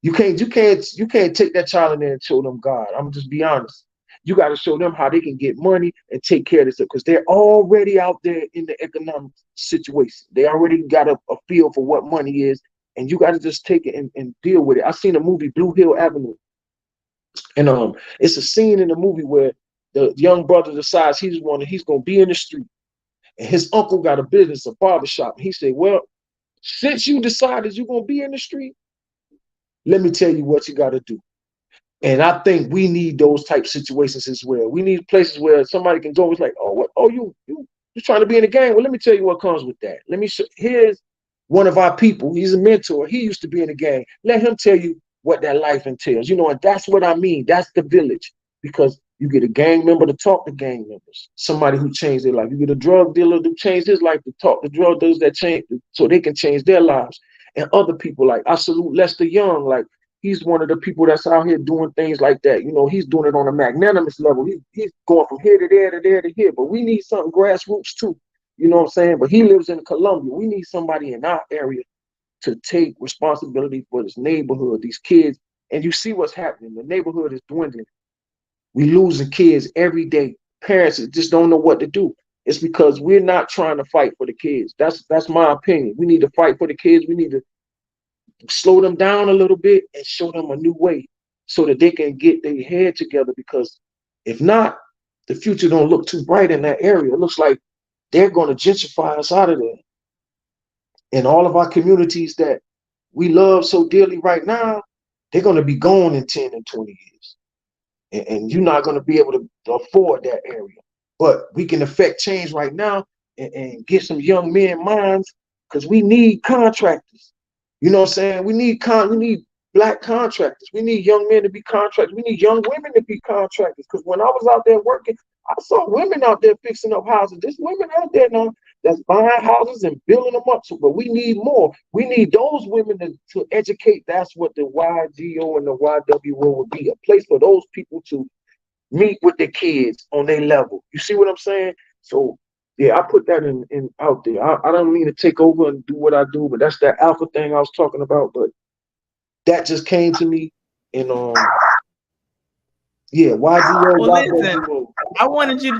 You can't take that child in there and show them God. I'm just be honest. You got to show them how they can get money and take care of this stuff, because they're already out there in the economic situation. They already got a feel for what money is, and you got to just take it and deal with it. I seen a movie, Blue Hill Avenue, and it's a scene in the movie where the young brother decides he's gonna be in the street, and his uncle got a business, a barbershop. He said, well, Since you decided you're gonna be in the street, let me tell you what you gotta do. And I think we need those type situations as well. We need places where somebody can go. It's like, oh, what? Oh, you trying to be in the game? Well, let me tell you what comes with that. Let me show. Here's one of our people. He's a mentor. He used to be in the game. Let him tell you what that life entails. And that's what I mean. That's the village, because you get a gang member to talk to gang members. Somebody who changed their life. You get a drug dealer to change his life to talk to drug dealers that change so they can change their lives. And other people, like I salute Lester Young, like. He's one of the people that's out here doing things like that. He's doing it on a magnanimous level. He's going from here to there to there to here. But we need something grassroots too. You know what I'm saying? But he lives in Columbia. We need somebody in our area to take responsibility for this neighborhood, these kids. And you see what's happening. The neighborhood is dwindling. We losing kids every day. Parents just don't know what to do. It's because we're not trying to fight for the kids. That's my opinion. We need to fight for the kids. We need to slow them down a little bit and show them a new way so that they can get their head together, because if not, the future don't look too bright in that area. It looks like they're going to gentrify us out of there. And all of our communities that we love so dearly right now, they're going to be gone in 10 and 20 years. And you're not going to be able to afford that area. But we can affect change right now and get some young men minds, because we need contractors. You know what I'm saying? We need black contractors. We need young men to be contractors. We need young women to be contractors. Because when I was out there working, I saw women out there fixing up houses. There's women out there now that's buying houses and building them up. But we need more. We need those women to educate. That's what the YGO and the YWO would be, a place for those people to meet with their kids on their level. You see what I'm saying? So yeah, I put that in out there. I don't mean to take over and do what I do, but that's that alpha thing I was talking about. But that just came to me, and yeah, YGO, Well, listen, YWO. I wanted you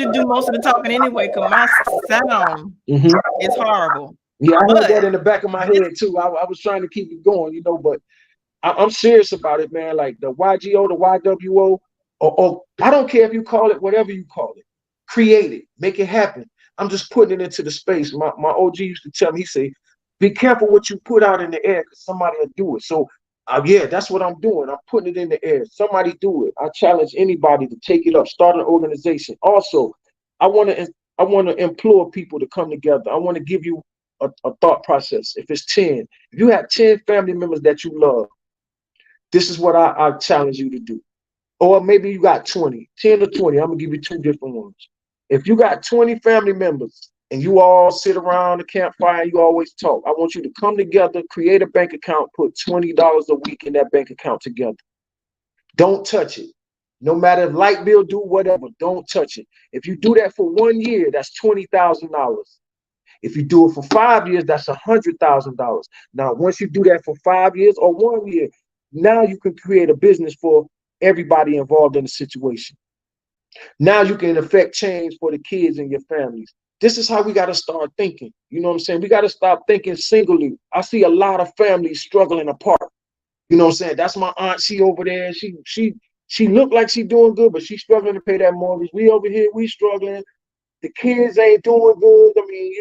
to do most of the talking anyway, because my sound is horrible. Yeah, I heard But that in the back of my head too. I was trying to keep it going, but I'm serious about it, man. Like the YGO, the YWO, or I don't care if you call it whatever you call it. Create it, make it happen. I'm just putting it into the space. My OG used to tell me, he say, be careful what you put out in the air, because somebody will do it. So yeah, that's what I'm doing. I'm putting it in the air. Somebody do it. I challenge anybody to take it up, start an organization. Also, I want to implore people to come together. I want to give you a thought process. If it's 10, if you have 10 family members that you love, this is what I challenge you to do. Or maybe you got 20, 10 or 20. I'm gonna give you two different ones. If you got 20 family members and you all sit around the campfire and you always talk, I want you to come together, create a bank account, put $20 a week in that bank account together. Don't touch it. No matter if light bill do whatever, don't touch it. If you do that for 1 year, that's $20,000. If you do it for 5 years, that's $100,000. Now, once you do that for 5 years or 1 year, now you can create a business for everybody involved in the situation. Now you can affect change for the kids and your families. This is how we got to start thinking. You know what I'm saying? We got to stop thinking singly. I see a lot of families struggling apart. You know what I'm saying? That's my aunt. She over there. She looked like she doing good, but she's struggling to pay that mortgage. We over here, we struggling. The kids ain't doing good. I mean,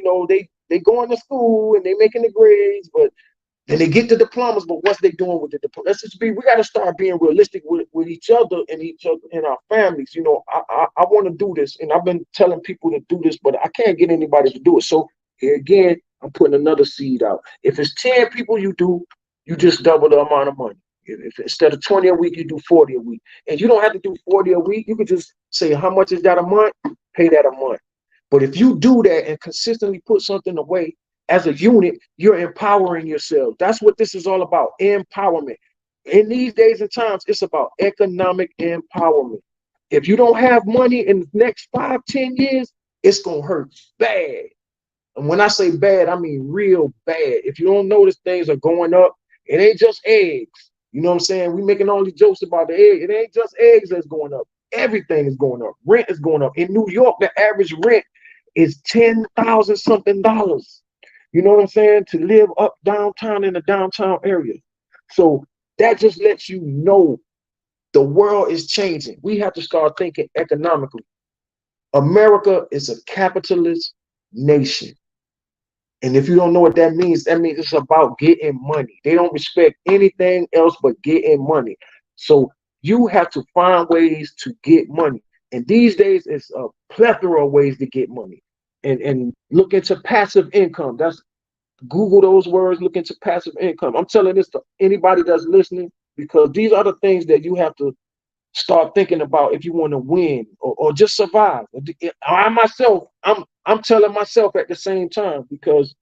they going to school and they making the grades, but then they get the diplomas, but what's they doing with the diplomas? We got to start being realistic with each other and our families. I want to do this, and I've been telling people to do this, but I can't get anybody to do it. So here again, I'm putting another seed out. If it's 10 people you do, you just double the amount of money. If instead of 20 a week, you do 40 a week. And you don't have to do 40 a week. You could just say, how much is that a month? Pay that a month. But if you do that and consistently put something away, as a unit, you're empowering yourself. That's what this is all about, empowerment. In these days and times, it's about economic empowerment. If you don't have money in the next 5, 10 years, it's going to hurt bad. And when I say bad, I mean real bad. If you don't notice things are going up, it ain't just eggs. You know what I'm saying? We making all these jokes about the egg. It ain't just eggs that's going up. Everything is going up. Rent is going up. In New York, the average rent is $10,000 something dollars. You know what I'm saying? To live up downtown in the downtown area. So that just lets you know the world is changing. We have to start thinking economically. America is a capitalist nation. And if you don't know what that means it's about getting money. They don't respect anything else but getting money. So you have to find ways to get money. And these days, it's a plethora of ways to get money. And look into passive income. That's Google those words, look into passive income. I'm telling this to anybody that's listening because these are the things that you have to start thinking about if you want to win or just survive. I myself, I'm telling myself at the same time because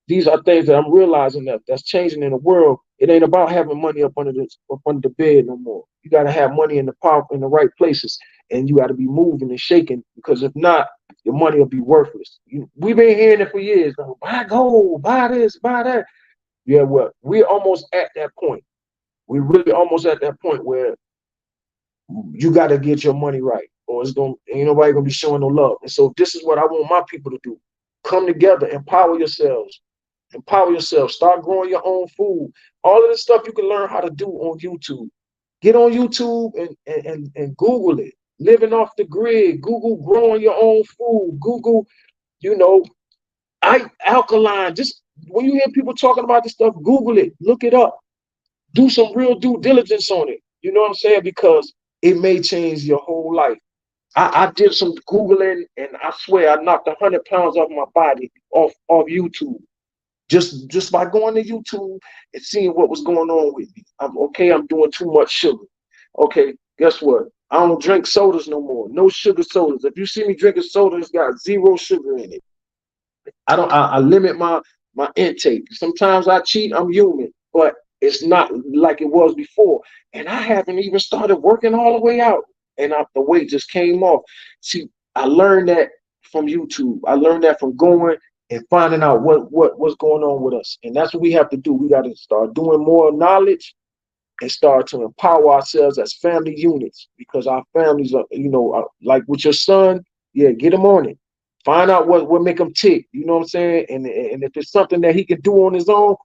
these are things that I'm realizing that's changing in the world. It ain't about having money up under the bed no more. You got to have money in the right places, and you got to be moving and shaking because if not, your money will be worthless. We've been hearing it for years. Buy gold, buy this, buy that. Yeah, well, we're almost at that point. We're really almost at that point where you got to get your money right, or it's gonna ain't nobody gonna be showing no love. And so this is what I want my people to do: come together, empower yourselves. Empower yourself. Start growing your own food. All of this stuff you can learn how to do on YouTube. Get on YouTube and Google it. Living off the grid. Google growing your own food. Google, you know, alkaline. Just when you hear people talking about this stuff, Google it. Look it up. Do some real due diligence on it. You know what I'm saying? Because it may change your whole life. I did some Googling and I swear I knocked 100 pounds off my body off YouTube. Just by going to YouTube and seeing what was going on with me. I'm doing too much sugar. Okay, guess what? I don't drink sodas no more. No sugar sodas. If you see me drinking soda, it's got zero sugar in it. I limit my intake. Sometimes I cheat, I'm human, but it's not like it was before. And I haven't even started working all the way out. And the weight just came off. See, I learned that from YouTube. I learned that from going and finding out what's going on with us. And that's what we have to do. We got to start doing more knowledge and start to empower ourselves as family units because our families are, like with your son, yeah, get him on it. Find out what make him tick. You know what I'm saying? And if it's something that he can do on his own,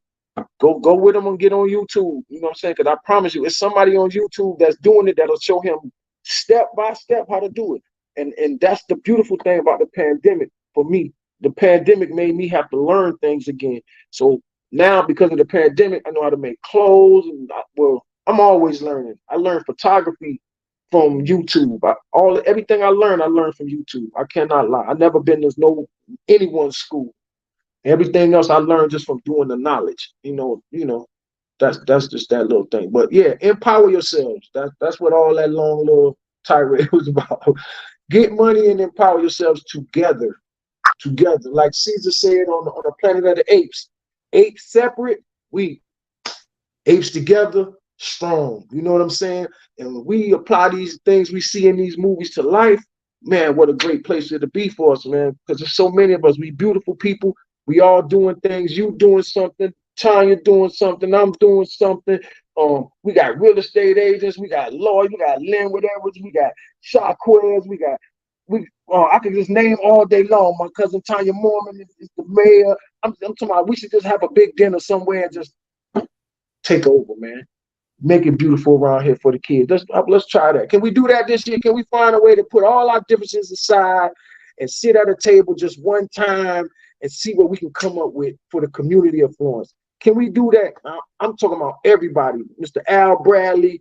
go with him and get on YouTube. You know what I'm saying? Because I promise you, it's somebody on YouTube that's doing it that'll show him step by step how to do it. And that's the beautiful thing about the pandemic for me. The pandemic made me have to learn things again. So now, because of the pandemic, I know how to make clothes. And I'm always learning. I learned photography from YouTube. Everything I learned from YouTube. I cannot lie. I never been to anyone's school. Everything else I learned just from doing the knowledge. That's just that little thing. But yeah, empower yourselves. That's what all that long little tirade was about. Get money and empower yourselves together. Like Caesar said on the Planet of the Apes. Apes separate, we apes together, strong. You know what I'm saying? And when we apply these things we see in these movies to life, man, what a great place to be for us, man. Because there's so many of us. We beautiful people. We all doing things. You doing something. Tanya doing something. I'm doing something. We got real estate agents. We got lawyers. We got landlord Edwards. We got Shaquez. I can just name all day long. My cousin Tanya Mormon is the mayor. I'm talking about we should just have a big dinner somewhere and just take over, man. Make it beautiful around here for the kids. Let's try that. Can we do that this year? Can we find a way to put all our differences aside and sit at a table just one time and see what we can come up with for the community of Florence? Can we do that? I'm talking about everybody. Mr. Al Bradley,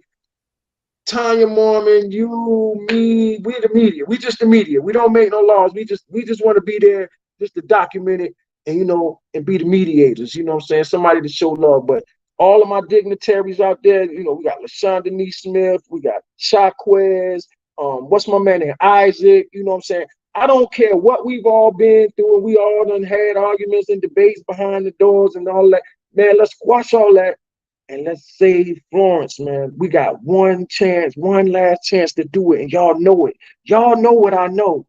Tanya Mormon, you, me, we the media. We just the media. We don't make no laws. We just want to be there just to document it and and be the mediators. You know what I'm saying? Somebody to show love. But all of my dignitaries out there, we got LaShonda Nee Smith, we got Shaquez, what's my man name? Isaac, you know what I'm saying? I don't care what we've all been through, and we all done had arguments and debates behind the doors and all that. Man, let's squash all that and let's save Florence, man. We got one last chance to do it, and y'all know it. Y'all know what I know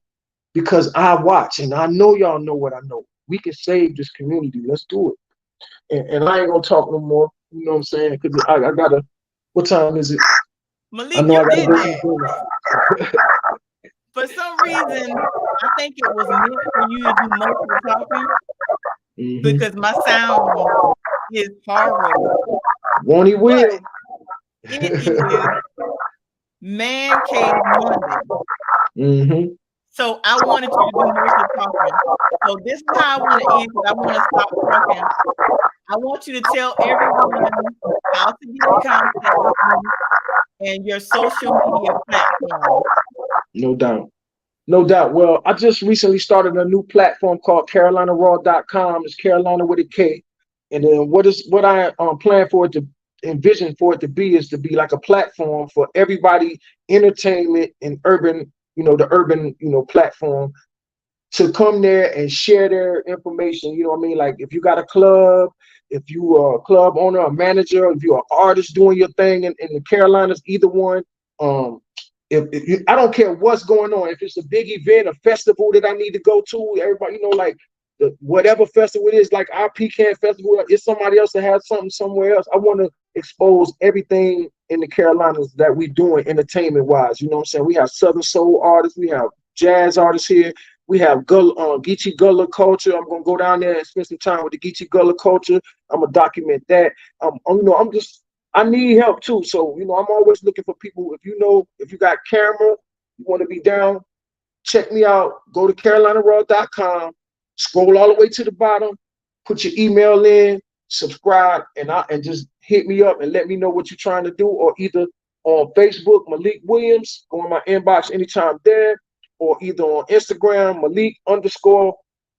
because I watch, and I know y'all know what I know. We can save this community. Let's do it. And I ain't gonna talk no more. You know what I'm saying? Because I gotta. What time is it? Malik, I know I gotta did go that. For some reason, I think it was meant for you to do most of the talking because my sound is horrible. Won't he will? It is ManCave Monday. So I wanted you to do most of the talking. So this is how I want to end because I want to stop talking. I want you to tell everyone how to get in contact with you and your social media platform. No doubt. No doubt. Well, I just recently started a new platform called CarolinaRaw.com. It's Carolina with a K. And then what I plan for it to envision for it to be is to be like a platform for everybody, entertainment and urban, the urban, platform to come there and share their information. You know what I mean? Like if you got a club, if you are a club owner, a manager, if you're an artist doing your thing in the Carolinas, either one. Um, if you, I don't care what's going on. If it's a big event, a festival that I need to go to, everybody, like whatever festival it is, like our Pecan Festival, it's somebody else that has something somewhere else. I want to expose everything in the Carolinas that we doing entertainment wise. You know what I'm saying? We have Southern soul artists, we have jazz artists here. We have Geechee Gullah culture. I'm gonna go down there and spend some time with the Geechee Gullah culture. I'm gonna document that. I need help too. So I'm always looking for people. If you got camera, you want to be down, check me out. Go to CarolinaRaw.com. Scroll all the way to the bottom. Put your email in. Subscribe and just hit me up and let me know what you're trying to do. Or either on Facebook, Malik Williams. Go in my inbox anytime there. Or either on Instagram,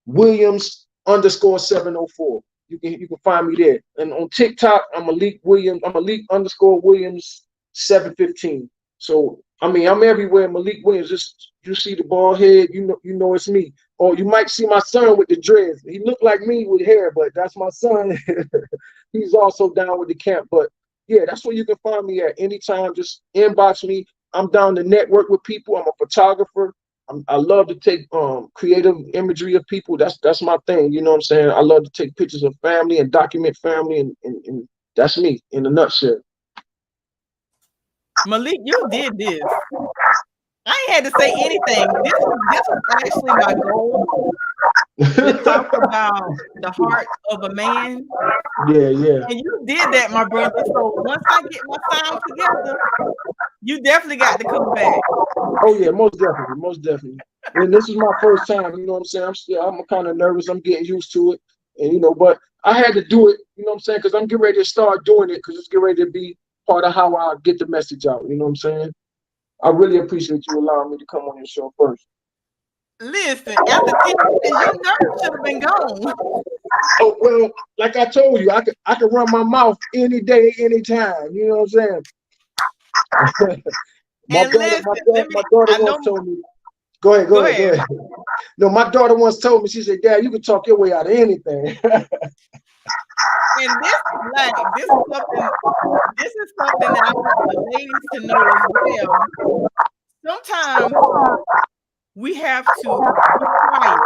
Malik_Williams_704. You can find me there. And on TikTok, I'm Malik Malik_Williams715. So I'm everywhere, Malik Williams. Just you see the bald head, you know it's me. Or you might see my son with the dreads. He looked like me with hair, but that's my son. He's also down with the camp. But yeah, that's where you can find me at anytime. Just inbox me. I'm down to network with people. I'm a photographer. I love to take creative imagery of people. That's my thing. You know what I'm saying? I love to take pictures of family and document family, and that's me in a nutshell. Malik, you did this. I ain't had to say anything. This was actually my goal to talk about the heart of a man. Yeah. And you did that, my brother. So once I get my sound together, you definitely got to come back. Oh yeah, most definitely. And this is my first time, you know what I'm saying? I'm kind of nervous. I'm getting used to it. And but I had to do it, you know what I'm saying? Because I'm getting ready to start doing it because it's getting ready to be part of how I get the message out, you know what I'm saying? I really appreciate you allowing me to come on your show first. Listen, after 10 minutes, your nerves should have been gone. Oh well, like I told you, I could run my mouth any day, anytime. You know what I'm saying? my daughter once told me. Go ahead. No, my daughter once told me. She said, "Dad, you can talk your way out of anything." And this is something that I want the ladies to know as well. Sometimes we have to be quiet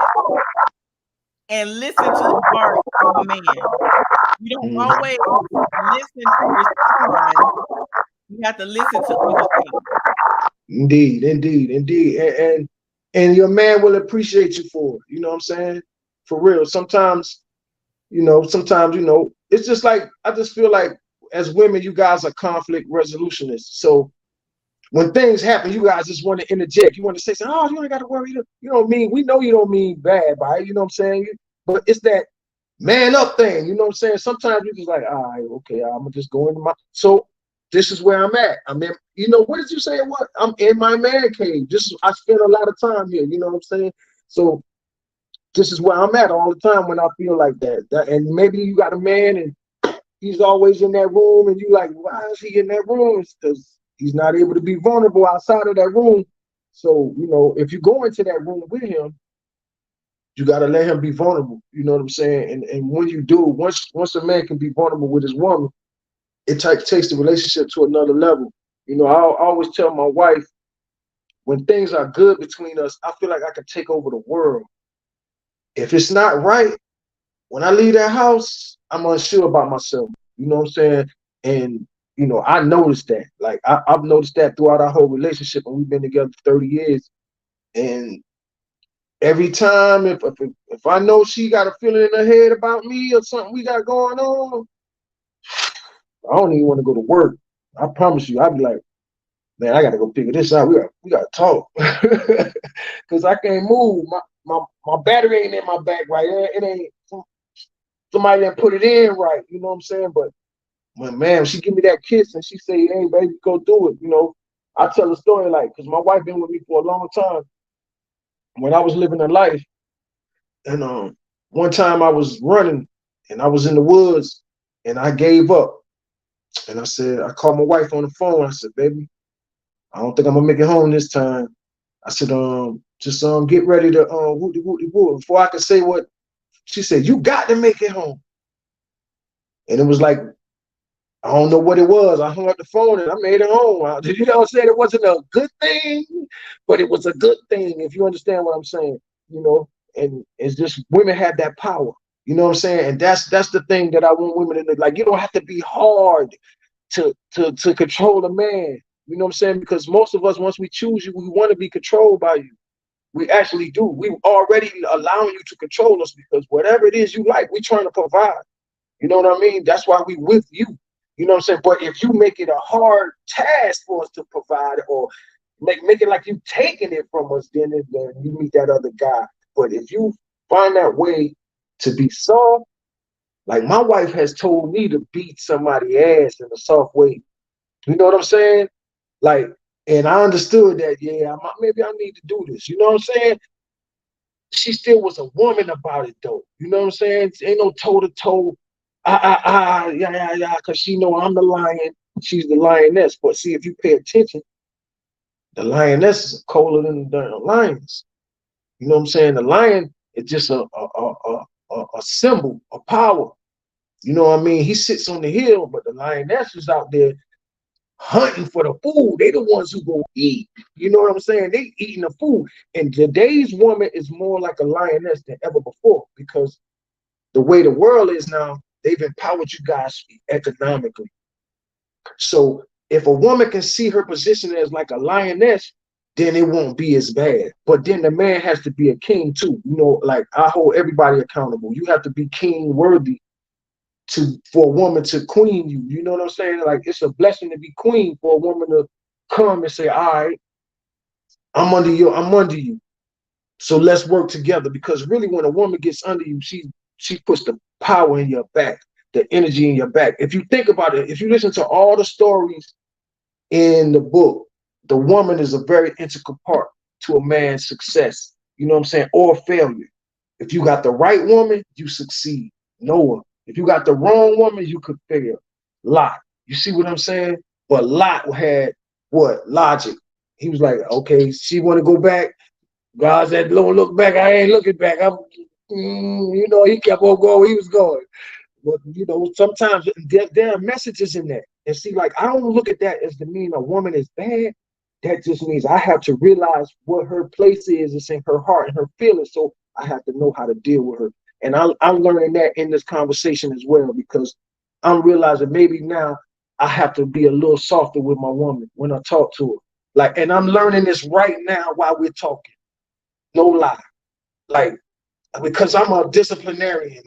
and listen to the heart of a man. You don't always listen to respond. You have to listen to understand. Indeed. And your man will appreciate you for it. You know what I'm saying? For real. Sometimes, it's just like, I just feel like as women, you guys are conflict resolutionists. So when things happen, you guys just want to interject. You want to say, "Oh, you ain't got to worry." You know what I mean? We know you don't mean bad by it. You know what I'm saying? But it's that man up thing. You know what I'm saying? Sometimes you're just like, "All right, okay, I'm gonna just go into my." So this is where I'm at. I'm in. What did you say? What? I'm in my man cave. I spend a lot of time here. You know what I'm saying? So this is where I'm at all the time when I feel like that. And maybe you got a man and he's always in that room, and you like, why is he in that room? It's because he's not able to be vulnerable outside of that room. So, if you go into that room with him, you got to let him be vulnerable. You know what I'm saying? And when you do, once a man can be vulnerable with his woman, it takes the relationship to another level. I always tell my wife, when things are good between us, I feel like I can take over the world. If it's not right, when I leave that house, I'm unsure about myself. You know what I'm saying? And I noticed that. Like I've noticed that throughout our whole relationship, and we've been together for 30 years. And every time, if I know she got a feeling in her head about me or something we got going on, I don't even want to go to work. I promise you, I'd be like, man, I gotta go figure this out. We gotta talk because I can't move. my battery ain't in my back right. It ain't somebody that put it in right. You know what I'm saying? But when man, she give me that kiss and she say, "Hey, baby, go do it." You know, I tell a story like, cause my wife been with me for a long time. When I was living a life, and one time I was running and I was in the woods and I gave up. And I called my wife on the phone. I said, "Baby, I don't think I'm gonna make it home this time." I said, just get ready to whoop whoop whoop. Before I could say what she said, "You got to make it home." And it was like, I don't know what it was. I hung up the phone and I made it home. You know what I'm saying? It wasn't a good thing, but it was a good thing, if you understand what I'm saying, you know. And it's just women have that power. You know what I'm saying? And that's the thing that I want women to like. You don't have to be hard to control a man. You know what I'm saying? Because most of us, once we choose you, we want to be controlled by you. We actually do. We already allowing you to control us because whatever it is you like, we trying to provide. You know what I mean? That's why we with you. You know what I'm saying? But if you make it a hard task for us to provide or make it like you taking it from us, then you meet that other guy. But if you find that way to be soft, like my wife has told me to beat somebody's ass in a soft way. You know what I'm saying? Like, and I understood that, yeah, maybe I need to do this. You know what I'm saying? She still was a woman about it though. You know what I'm saying? Ain't no toe to toe. Yeah, because she know I'm the lion. She's the lioness. But see, if you pay attention, the lioness is colder than the lions. You know what I'm saying? The lion is just a symbol of power. You know what I mean? He sits on the hill, but the lioness is out there hunting for the food. They the ones who go eat. You know what I'm saying? They eating the food. And today's woman is more like a lioness than ever before because the way the world is now, they've empowered you guys economically. So if a woman can see her position as like a lioness, then it won't be as bad. But then the man has to be a king too. You know, like I hold everybody accountable. You have to be king worthy for a woman to queen you. You know what I'm saying? Like it's a blessing to be queen for a woman to come and say, "All right, I'm under you. I'm under you. So let's work together." Because really, when a woman gets under you, she puts the power in your back, the energy in your back. If you think about it, if you listen to all the stories in the book, the woman is a very integral part to a man's success. You know what I'm saying? Or failure. If you got the right woman, you succeed. Noah. If you got the wrong woman, you could fail. Lot. You see what I'm saying? But Lot had what? Logic. He was like, okay, she want to go back. God said, don't look back. I ain't looking back. You know, he kept on going. He was going. But, you know, sometimes there are messages in that. And see, like, I don't look at that as to mean a woman is bad. That just means I have to realize what her place is. It's in her heart and her feelings. So I have to know how to deal with her. And I'm learning that in this conversation as well, because I'm realizing maybe now I have to be a little softer with my woman when I talk to her. Like, and I'm learning this right now while we're talking. No lie. Like, because I'm a disciplinarian.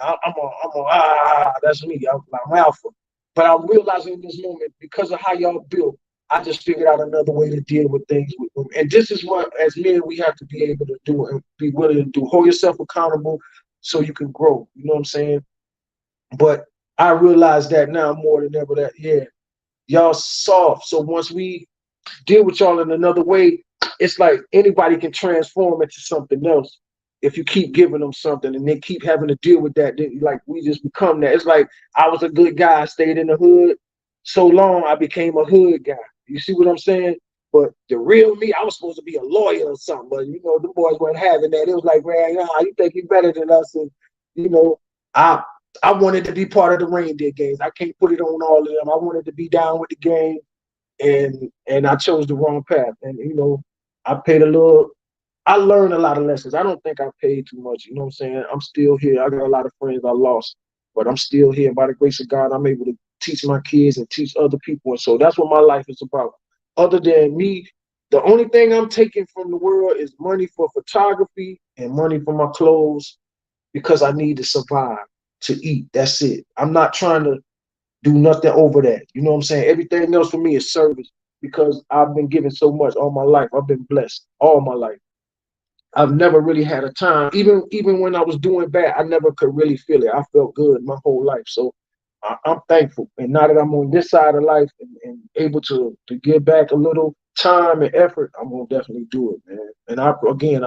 That's me. I'm alpha. But I'm realizing in this moment, because of how y'all built, I just figured out another way to deal with things with women. And this is what, as men, we have to be able to do and be willing to do. Hold yourself accountable so you can grow. You know what I'm saying? But I realize that now more than ever that, yeah, y'all soft. So once we deal with y'all in another way, it's like anybody can transform into something else if you keep giving them something and they keep having to deal with that. Like we just become that. It's like I was a good guy, I stayed in the hood so long, I became a hood guy. You see what I'm saying? But the real me, I was supposed to be a lawyer or something, but you know, the boys weren't having that. It was like, man, you think you're better than us? And you know, I I wanted to be part of the reindeer games. I can't put it on all of them. I wanted to be down with the game, and I chose the wrong path. And you know, I paid a little. I learned a lot of lessons. I don't think I paid too much. You know what I'm saying? I'm still here. I got a lot of friends I lost, but I'm still here. By the grace of God, I'm able to teach my kids and teach other people. And so that's what my life is about. Other than me, the only thing I'm taking from the world is money for photography and money for my clothes because I need to survive to eat. That's it. I'm not trying to do nothing over that. You know what I'm saying? Everything else for me is service because I've been given so much all my life. I've been blessed all my life. I've never really had a time. Even when I was doing bad, I never could really feel it. I felt good my whole life. So I'm thankful. And now that I'm on this side of life and able to give back a little time and effort, I'm gonna definitely do it, man. And I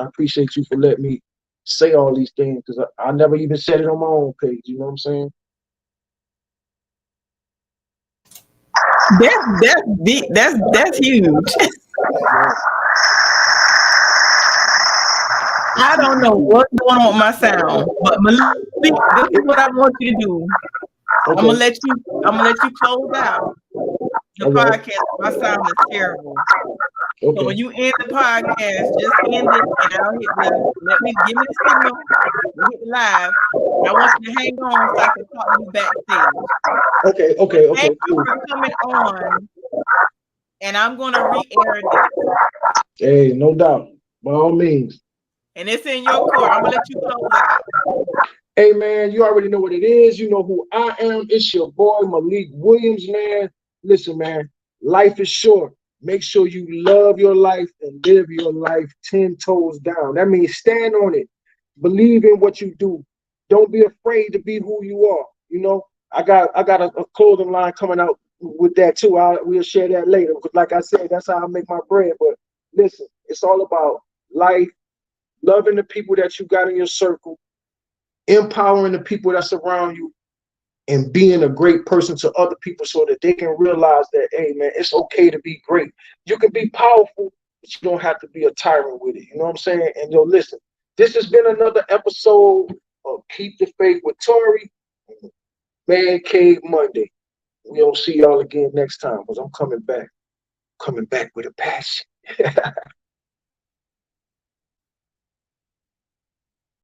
appreciate you for letting me say all these things because I never even said it on my own page. You know what I'm saying? That's big. That's huge. Yeah. I don't know what's going on with my sound, but Malik, this is what I want you to do. I'm gonna Okay. let you close out the All right. podcast. My sound is terrible. So when Okay. you end the podcast, just end it, and I'll hit give me the signal. We hit live. And I want you to hang on so I can talk to you backstage. Okay. But Okay. thank Okay. you Cool. for coming on, and I'm gonna re-air this, Hey, no doubt. By all means. and it's in your court. I'm gonna let you close out. Hey man, you already know what it is. You know who I am. It's your boy Malik Williams, man. Listen, man, life is short. Make sure you love your life and live your life 10 toes down. That means stand on it. Believe in what you do. Don't be afraid to be who you are. You know, I got a clothing line coming out with that too. We'll share that later because, like I said, that's how I make my bread. But listen, it's all about life, loving the people that you got in your circle, empowering the people that surround you, and being a great person to other people so that they can realize that, hey, man, it's okay to be great. You can be powerful, but you don't have to be a tyrant with it. You know what I'm saying? And yo, listen, this has been another episode of Keep the Faith with Tori, Man Cave Monday. We'll see y'all again next time because I'm coming back with a passion.